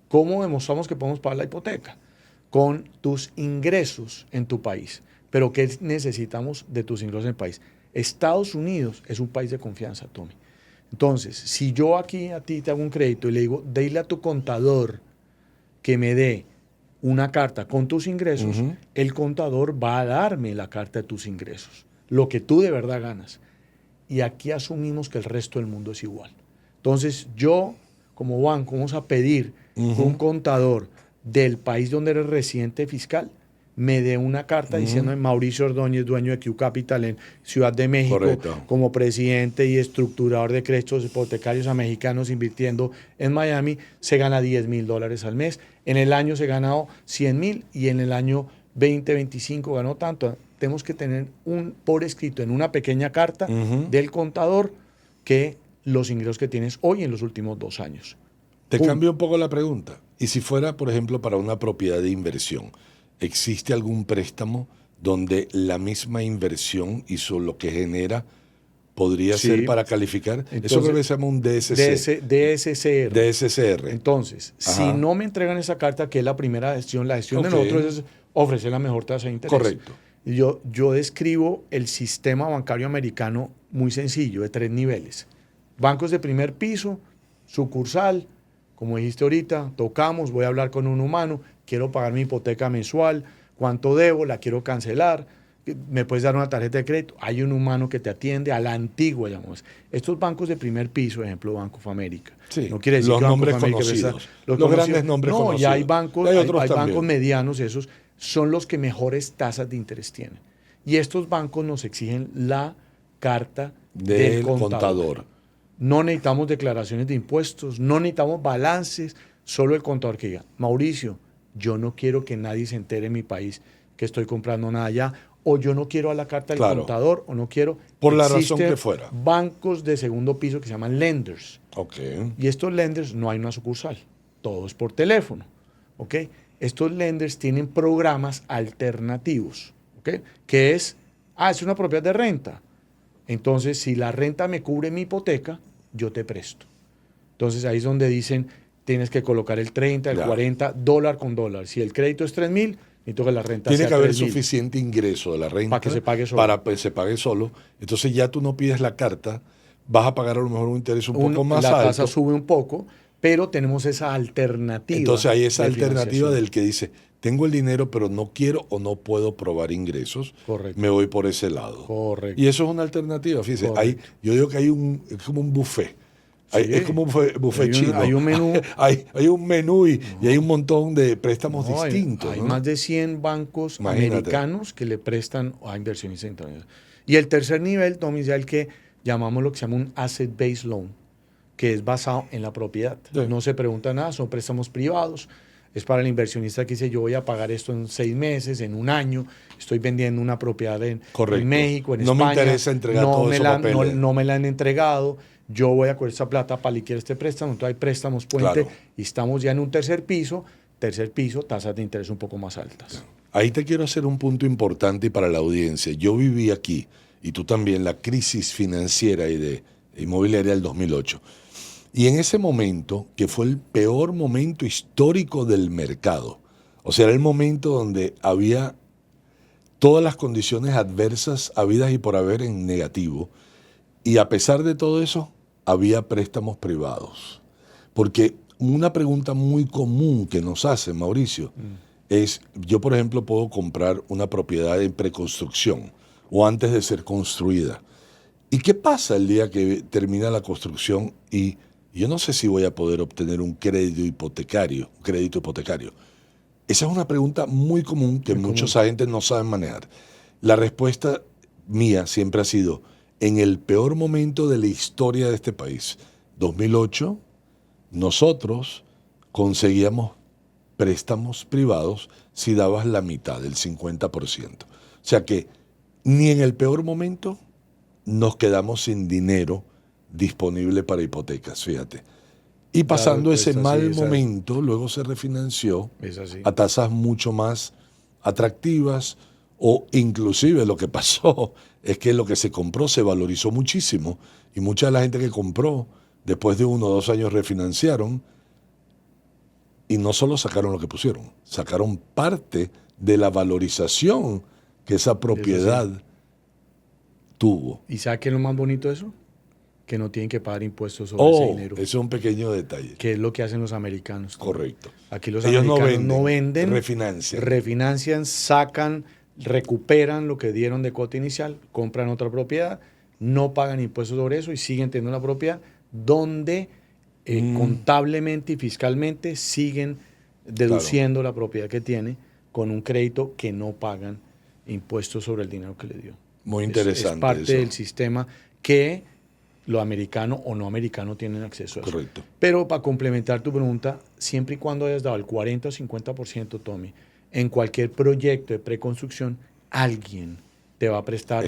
¿Cómo demostramos que podemos pagar la hipoteca? Con tus ingresos en tu país. Pero ¿qué necesitamos de tus ingresos en el país? Estados Unidos es un país de confianza, Tommy. Entonces, si yo aquí a ti te hago un crédito y le digo, dile a tu contador que me dé una carta con tus ingresos, el contador va a darme la carta de tus ingresos, lo que tú de verdad ganas. Y aquí asumimos que el resto del mundo es igual. Entonces, yo, como banco, vamos a pedir que un contador del país donde eres residente fiscal me dé una carta diciendo Mauricio Ordóñez, dueño de Q Capital en Ciudad de México, Correcto. como presidente y estructurador de créditos hipotecarios a mexicanos invirtiendo en Miami, se gana $10,000 al mes. En el año se ha ganado 100,000 y en el año 2025 ganó tanto. Tenemos que tener por escrito en una pequeña carta del contador que los ingresos que tienes hoy en los últimos 2 años. Te cambio un poco la pregunta. Y si fuera, por ejemplo, para una propiedad de inversión, ¿existe algún préstamo donde la misma inversión y lo que genera podría ser para calificar? Entonces, eso creo que se llama un DSC. DSCR. DSCR. Entonces, si no me entregan esa carta, que es la primera gestión, la gestión de nosotros es ofrecer la mejor tasa de interés. Correcto. Yo describo el sistema bancario americano muy sencillo, de 3 niveles. Bancos de primer piso, sucursal, como dijiste ahorita, tocamos, voy a hablar con un humano, quiero pagar mi hipoteca mensual, cuánto debo, la quiero cancelar, me puedes dar una tarjeta de crédito, hay un humano que te atiende a la antigua, llamamos. Estos bancos de primer piso, ejemplo, Banco of America. Sí, no quiere decir los que nombres Banco of America conocidos. Los grandes nombres conocidos. No, ya hay bancos, hay otros bancos medianos, esos son los que mejores tasas de interés tienen. Y estos bancos nos exigen la carta del contador. No necesitamos declaraciones de impuestos, no necesitamos balances, solo el contador que diga, Mauricio, yo no quiero que nadie se entere en mi país que estoy comprando nada allá, o yo no quiero a la carta del contador, o no quiero... Por la razón que fuera. Bancos de segundo piso que se llaman lenders. Okay. Y estos lenders no hay una sucursal, todo es por teléfono. ¿Okay? Estos lenders tienen programas alternativos, ¿okay? Que es una propiedad de renta. Entonces, si la renta me cubre mi hipoteca, yo te presto. Entonces, ahí es donde dicen, tienes que colocar el 30, el 40, dólar con dólar. Si el crédito es 3,000, necesito que la renta sea 3,000. Tiene que haber suficiente ingreso de la renta para que se pague solo. Para que se pague solo. Entonces, ya tú no pides la carta, vas a pagar a lo mejor un interés un poco más alto. La tasa sube un poco, pero tenemos esa alternativa. Entonces, hay esa alternativa del que dice, tengo el dinero, pero no quiero o no puedo probar ingresos. Correcto. Me voy por ese lado. Correcto. Y eso es una alternativa. Fíjese, yo digo que es como un buffet. Sí. Es como un buffet chino. Hay un menú. hay un menú y hay un montón de préstamos distintos. Hay más de 100 bancos americanos que le prestan a inversionistas internacionales. Y el tercer nivel, Tommy, es el que llamamos lo que se llama un asset-based loan, que es basado en la propiedad. Sí. No se pregunta nada, son préstamos privados. Es para el inversionista que dice, yo voy a pagar esto en 6 meses, en un año, estoy vendiendo una propiedad en México, en España. No me interesa entregar todo esos papeles. No me la han entregado, yo voy a coger esa plata para liquidar este préstamo. Entonces hay préstamos puente y estamos ya en un tercer piso, tasas de interés un poco más altas. Ahí te quiero hacer un punto importante para la audiencia. Yo viví aquí, y tú también, la crisis financiera y de inmobiliaria del 2008. Y en ese momento, que fue el peor momento histórico del mercado, o sea, era el momento donde había todas las condiciones adversas habidas y por haber en negativo, y a pesar de todo eso, había préstamos privados. Porque una pregunta muy común que nos hacen, Mauricio, es, yo por ejemplo puedo comprar una propiedad en preconstrucción o antes de ser construida. ¿Y qué pasa el día que termina la construcción y yo no sé si voy a poder obtener un crédito hipotecario? Esa es una pregunta muy común que muchos agentes no saben manejar. La respuesta mía siempre ha sido, en el peor momento de la historia de este país, 2008, nosotros conseguíamos préstamos privados si dabas la mitad, del 50%. O sea que ni en el peor momento nos quedamos sin dinero disponible para hipotecas, fíjate. Y pasando ese mal momento, luego se refinanció a tasas mucho más atractivas, o inclusive lo que pasó es que lo que se compró se valorizó muchísimo y mucha de la gente que compró después de 1 o 2 años refinanciaron Y no solo sacaron lo que pusieron, sacaron parte de la valorización que esa propiedad tuvo. ¿Y sabe qué es lo más bonito de eso? Que no tienen que pagar impuestos sobre ese dinero. Ese es un pequeño detalle. Que es lo que hacen los americanos. Correcto. Aquí los Ellos americanos no venden, refinancian, sacan, recuperan lo que dieron de cuota inicial, compran otra propiedad, no pagan impuestos sobre eso y siguen teniendo la propiedad donde contablemente y fiscalmente siguen deduciendo la propiedad que tiene con un crédito que no pagan impuestos sobre el dinero que le dio. Muy interesante. Es parte del sistema que los americanos o no americanos tienen acceso a eso. Correcto. Pero para complementar tu pregunta, siempre y cuando hayas dado el 40 o 50%, Tommy, en cualquier proyecto de preconstrucción, alguien te va a prestar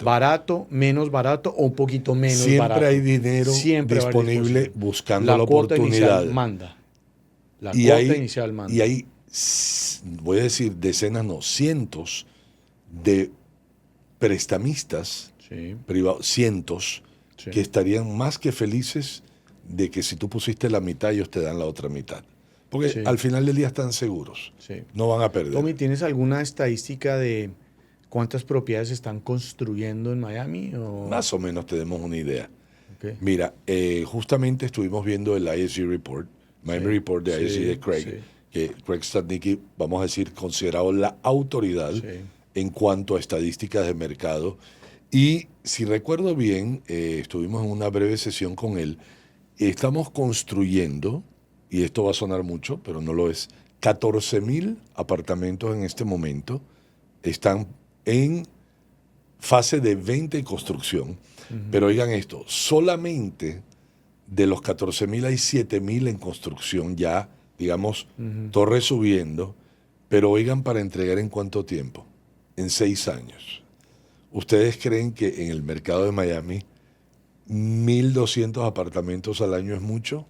barato, menos barato o un poquito menos barato. Siempre hay dinero disponible buscando la oportunidad. La cuota inicial manda. Y hay, voy a decir, decenas, no, cientos de prestamistas privados, cientos, que estarían más que felices de que si tú pusiste la mitad, ellos te dan la otra mitad. Porque al final del día están seguros. No van a perder. Tommy, ¿tienes alguna estadística de cuántas propiedades se están construyendo en Miami? Más o menos tenemos una idea. Mira, justamente estuvimos viendo el ISG Report, Miami Report de ISG de Craig, que Craig Stadnicki, vamos a decir, considerado la autoridad en cuanto a estadísticas de mercado. Y si recuerdo bien, estuvimos en una breve sesión con él, estamos construyendo, y esto va a sonar mucho, pero no lo es, 14,000 apartamentos en este momento están en fase de venta y construcción. Pero oigan esto, solamente de los 14,000 hay 7,000 en construcción ya, digamos, torres subiendo, pero oigan, para entregar ¿en cuánto tiempo? En 6 años. ¿Ustedes creen que en el mercado de Miami 1,200 apartamentos al año es mucho?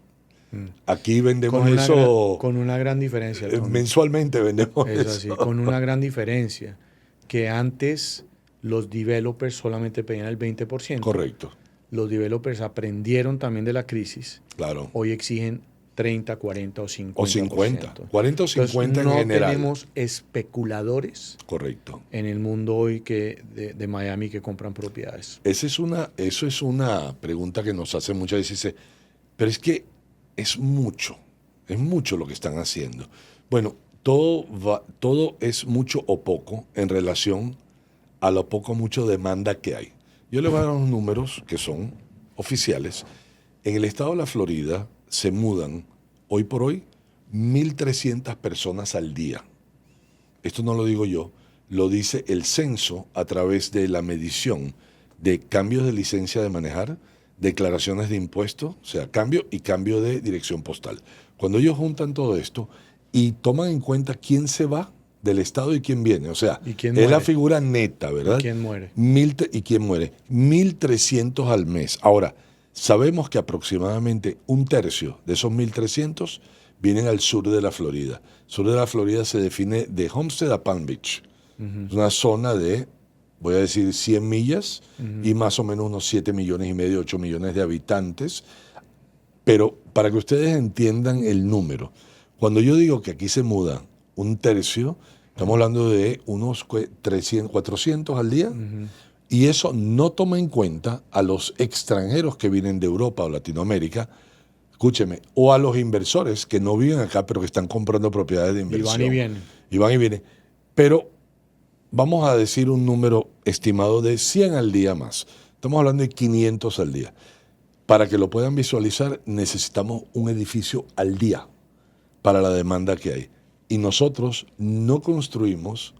Aquí vendemos eso... con una gran diferencia. Mensualmente vendemos eso. Así, con una gran diferencia. Que antes los developers solamente pedían el 20%. Correcto. Los developers aprendieron también de la crisis. Claro. Hoy exigen 30, 40 o 50%. O 50. 40 o 50 en general. No tenemos especuladores. Correcto. En el mundo hoy de Miami que compran propiedades. Eso es una pregunta que nos hacen muchas veces. Dice, pero es que es mucho lo que están haciendo. Bueno, todo es mucho o poco en relación a lo poco o mucho demanda que hay. Yo le voy a dar unos números que son oficiales. En el estado de la Florida se mudan, hoy por hoy, 1,300 personas al día. Esto no lo digo yo, lo dice el censo a través de la medición de cambios de licencia de manejar, declaraciones de impuestos, o sea, cambio y cambio de dirección postal. Cuando ellos juntan todo esto y toman en cuenta quién se va del estado y quién viene, o sea, es la figura neta, ¿verdad? ¿Y quién muere? ¿Y quién muere? 1,300 al mes. Ahora, sabemos que aproximadamente un tercio de esos 1,300 vienen al sur de la Florida. El sur de la Florida se define de Homestead a Palm Beach. Es una zona de, voy a decir, 100 millas y más o menos unos 7,5 millones, 8 millones de habitantes. Pero para que ustedes entiendan el número, cuando yo digo que aquí se muda un tercio, estamos hablando de unos 300, 400 al día. Y eso no toma en cuenta a los extranjeros que vienen de Europa o Latinoamérica, escúcheme, o a los inversores que no viven acá pero que están comprando propiedades de inversión. Y van y vienen. Pero vamos a decir un número estimado de 100 al día más. Estamos hablando de 500 al día. Para que lo puedan visualizar, necesitamos un edificio al día para la demanda que hay. Y nosotros no construimos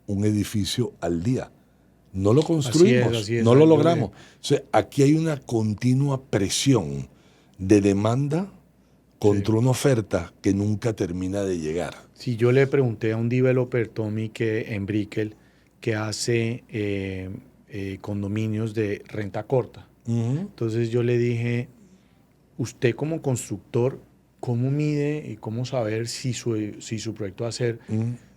un edificio al día. No lo construimos, así es, no lo logramos. O sea, aquí hay una continua presión de demanda contra una oferta que nunca termina de llegar. Si yo le pregunté a un developer, Tommy, que en Brickell, que hace condominios de renta corta. Entonces yo le dije, usted como constructor, ¿cómo mide y cómo saber si su proyecto va a ser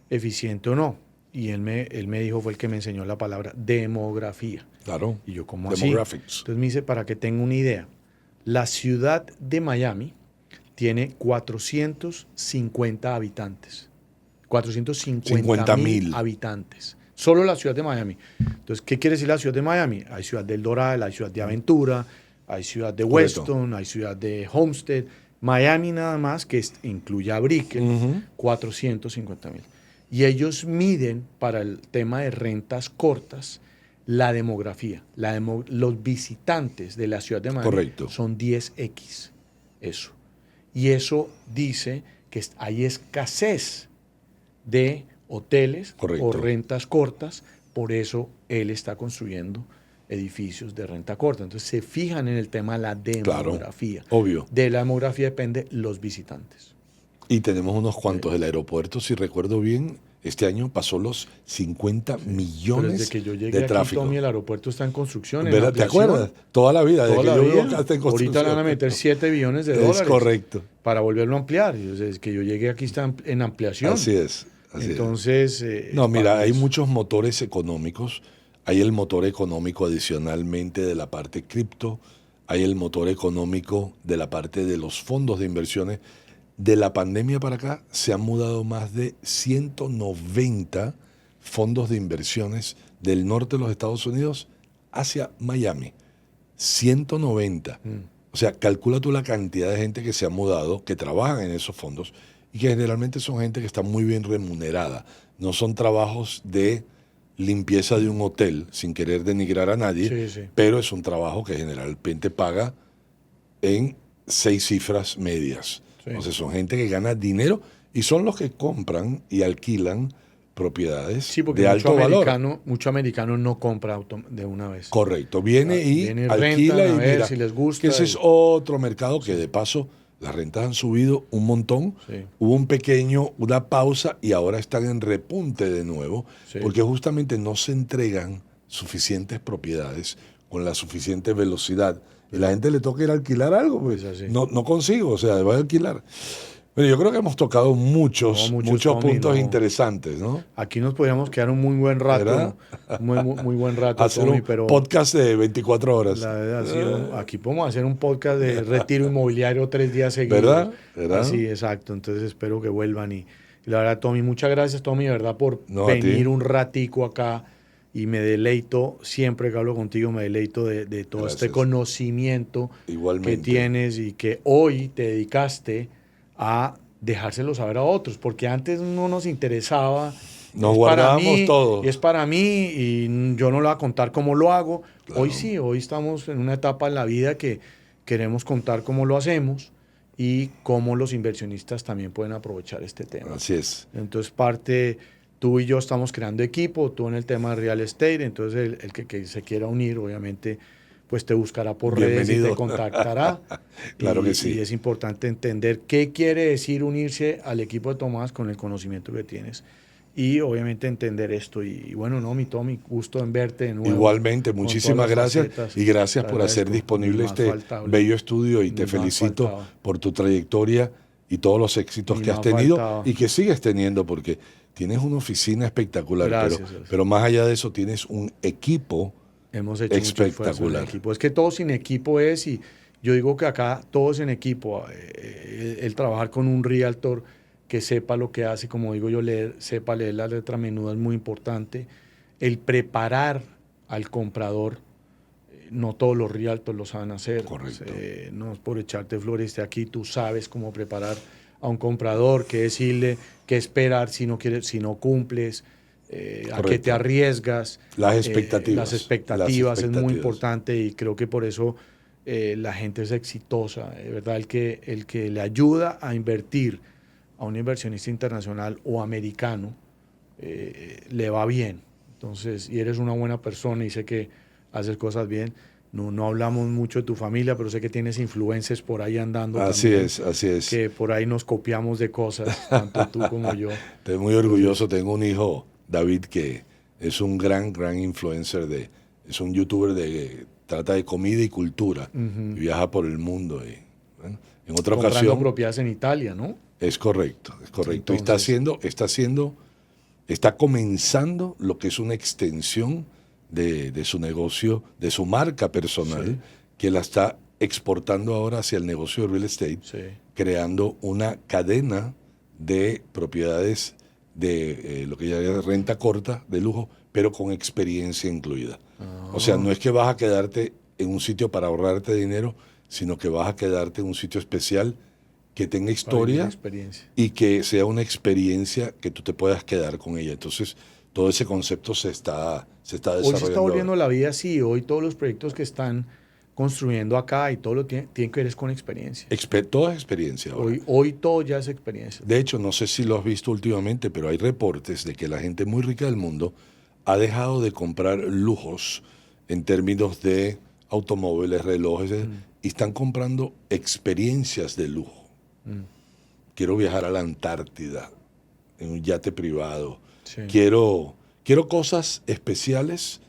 eficiente o no? Y él me dijo, fue el que me enseñó la palabra demografía. Claro. Y yo, ¿cómo así? Entonces me dice, para que tenga una idea, la ciudad de Miami tiene 450 habitantes. 450,000 habitantes. Solo la ciudad de Miami. Entonces, ¿qué quiere decir la ciudad de Miami? Hay ciudad del Doral, hay ciudad de Aventura, hay ciudad de Weston, hay ciudad de Homestead. Miami nada más, que incluye a Brickell, 450,000. Y ellos miden para el tema de rentas cortas la demografía. Los visitantes de la ciudad de Miami son 10x. Eso. Y eso dice que hay escasez de hoteles o rentas cortas, por eso él está construyendo edificios de renta corta. Entonces se fijan en el tema de la demografía. Claro, obvio. De la demografía depende los visitantes. Y tenemos unos cuantos. El aeropuerto, si recuerdo bien, este año pasó los 50 millones desde que yo llegué de tráfico. Aquí, Tommy, el aeropuerto está en construcción, ¿Te acuerdas? Toda la vida. Toda la vida. Está en ahorita le van a meter 7 billones de dólares. Es correcto. Para volverlo a ampliar. Desde que yo llegué aquí está en ampliación. Así es. Entonces... no, mira, hay muchos motores económicos. Hay el motor económico adicionalmente de la parte cripto. Hay el motor económico de la parte de los fondos de inversiones. De la pandemia para acá se han mudado más de 190 fondos de inversiones del norte de los Estados Unidos hacia Miami. 190. O sea, calcula tú la cantidad de gente que se ha mudado, que trabajan en esos fondos y que generalmente son gente que está muy bien remunerada. No son trabajos de limpieza de un hotel, sin querer denigrar a nadie, pero es un trabajo que generalmente paga en 6 cifras medias. Entonces son gente que gana dinero y son los que compran y alquilan propiedades de alto valor. Mucho americano no compra auto de una vez. Correcto. Viene y alquila y mira, si les gusta. Que ese es otro mercado que de paso las rentas han subido un montón. Hubo una pausa y ahora están en repunte de nuevo porque justamente no se entregan suficientes propiedades con la suficiente velocidad. Y la gente le toca ir a alquilar algo, pues no consigo, o sea, va a alquilar. Pero yo creo que hemos tocado muchos puntos interesantes, ¿no? Aquí nos podríamos quedar un muy buen rato, muy buen rato. Hacer un podcast de 24 horas. Aquí podemos hacer un podcast de retiro inmobiliario 3 días seguidos. ¿Verdad? Así, exacto. Entonces espero que vuelvan. Y la verdad, Tommy, muchas gracias, Tommy, de verdad, por venir un ratico acá. Y me deleito, siempre que hablo contigo, me deleito de todo este conocimiento que tienes y que hoy te dedicaste a dejárselo saber a otros, porque antes no nos interesaba. Nos guardábamos todo. Y es para mí, y yo no le voy a contar cómo lo hago. Claro. Hoy sí, hoy estamos en una etapa en la vida que queremos contar cómo lo hacemos y cómo los inversionistas también pueden aprovechar este tema. Así es. Entonces, tú y yo estamos creando equipo, tú en el tema de real estate, entonces el que se quiera unir, obviamente, pues te buscará por redes y te contactará. Claro que sí. Y es importante entender qué quiere decir unirse al equipo de Tomás con el conocimiento que tienes. Y obviamente entender esto. Y bueno, mi Tommy, gusto en verte de nuevo. Igualmente, muchísimas gracias. Y gracias por hacer disponible este bello estudio y te felicito por tu trayectoria y todos los éxitos que has tenido y que sigues teniendo, porque tienes una oficina espectacular, pero más allá de eso tienes un equipo espectacular. Equipo. Es que todo sin equipo es, y yo digo que acá todo es en equipo. El trabajar con un realtor que sepa lo que hace, como digo yo, sepa leer la letra menuda es muy importante. El preparar al comprador, no todos los realtors lo saben hacer. Correcto. No es por echarte flores de aquí, tú sabes cómo preparar a un comprador, qué decirle, qué esperar si no cumples, a qué te arriesgas. Las expectativas. Las expectativas es muy importante y creo que por eso la gente es exitosa. De verdad, el que le ayuda a invertir a un inversionista internacional o americano le va bien. Entonces, y eres una buena persona y sé que haces cosas bien. No hablamos mucho de tu familia, pero sé que tienes influencers por ahí andando. Así es. Que por ahí nos copiamos de cosas, tanto tú como yo. Estoy muy orgulloso. Tengo un hijo, David, que es un gran influencer. Es un youtuber trata de comida y cultura. Y viaja por el mundo. Y, bueno, en otra ocasión. Comprando propiedades en Italia, ¿no? Es correcto. Entonces, está comenzando lo que es una extensión de su negocio, de su marca personal, que la está exportando ahora hacia el negocio de real estate. creando una cadena de propiedades de lo que ya es renta corta, de lujo, pero con experiencia incluida. O sea, no es que vas a quedarte en un sitio para ahorrarte dinero, sino que vas a quedarte en un sitio especial que tenga historia y que sea una experiencia que tú te puedas quedar con ella. Entonces, todo ese concepto se está desarrollando. Hoy se está volviendo ahora la vida así. Hoy todos los proyectos que están construyendo acá y todo lo tienen que ver es con experiencia. Todo es experiencia ahora. Hoy todo ya es experiencia. De hecho, no sé si lo has visto últimamente, pero hay reportes de que la gente muy rica del mundo ha dejado de comprar lujos en términos de automóviles, relojes, y están comprando experiencias de lujo. Quiero viajar a la Antártida en un yate privado. Sí. Quiero cosas especiales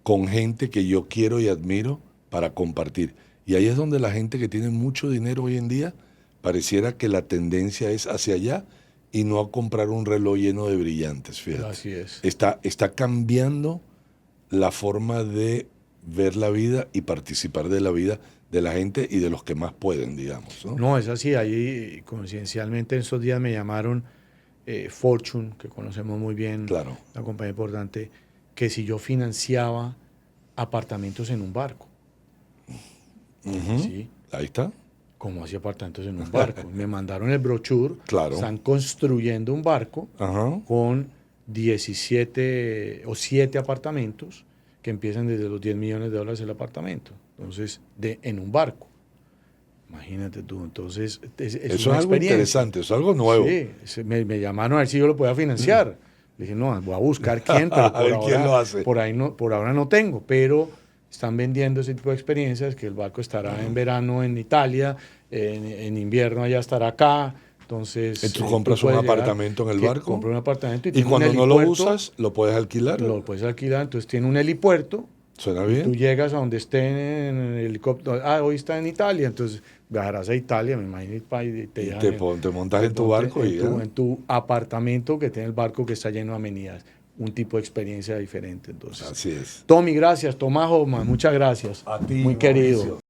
con gente que yo quiero y admiro para compartir. Y ahí es donde la gente que tiene mucho dinero hoy en día pareciera que la tendencia es hacia allá y no a comprar un reloj lleno de brillantes. Fíjate. Así es. Está cambiando la forma de ver la vida y participar de la vida de la gente y de los que más pueden, digamos. No, es así. Ahí, coincidencialmente, en estos días me llamaron Fortune, que conocemos muy bien, claro, una compañía importante, que si yo financiaba apartamentos en un barco. ¿Sí? Ahí está. ¿Cómo hacía apartamentos en un barco? Me mandaron el brochure. Claro. Están construyendo un barco con 17 o 7 apartamentos que empiezan desde los $10 millones el apartamento. Entonces, en un barco. Imagínate tú. Entonces, eso es algo interesante, eso es algo nuevo. Sí, me llamaron a ver si yo lo podía financiar. Le dije, no, voy a buscar quién, pero por ahora, quién lo hace. Por ahora no tengo, pero están vendiendo ese tipo de experiencias, que el barco estará en verano en Italia, en invierno allá estará acá. Entonces, tú compras un apartamento en el barco. Compro un apartamento y cuando no lo usas, lo puedes alquilar. Lo puedes alquilar, entonces tiene un helipuerto. Suena bien. Tú llegas a donde esté en el helicóptero. Hoy está en Italia, entonces viajarás a Italia, me imagino, y te montas en tu barco en tu apartamento que tiene el barco que está lleno de amenities. Un tipo de experiencia diferente. Entonces. Así es. Tommy, gracias. Tomás Hoffman, muchas gracias. A ti, muy querido.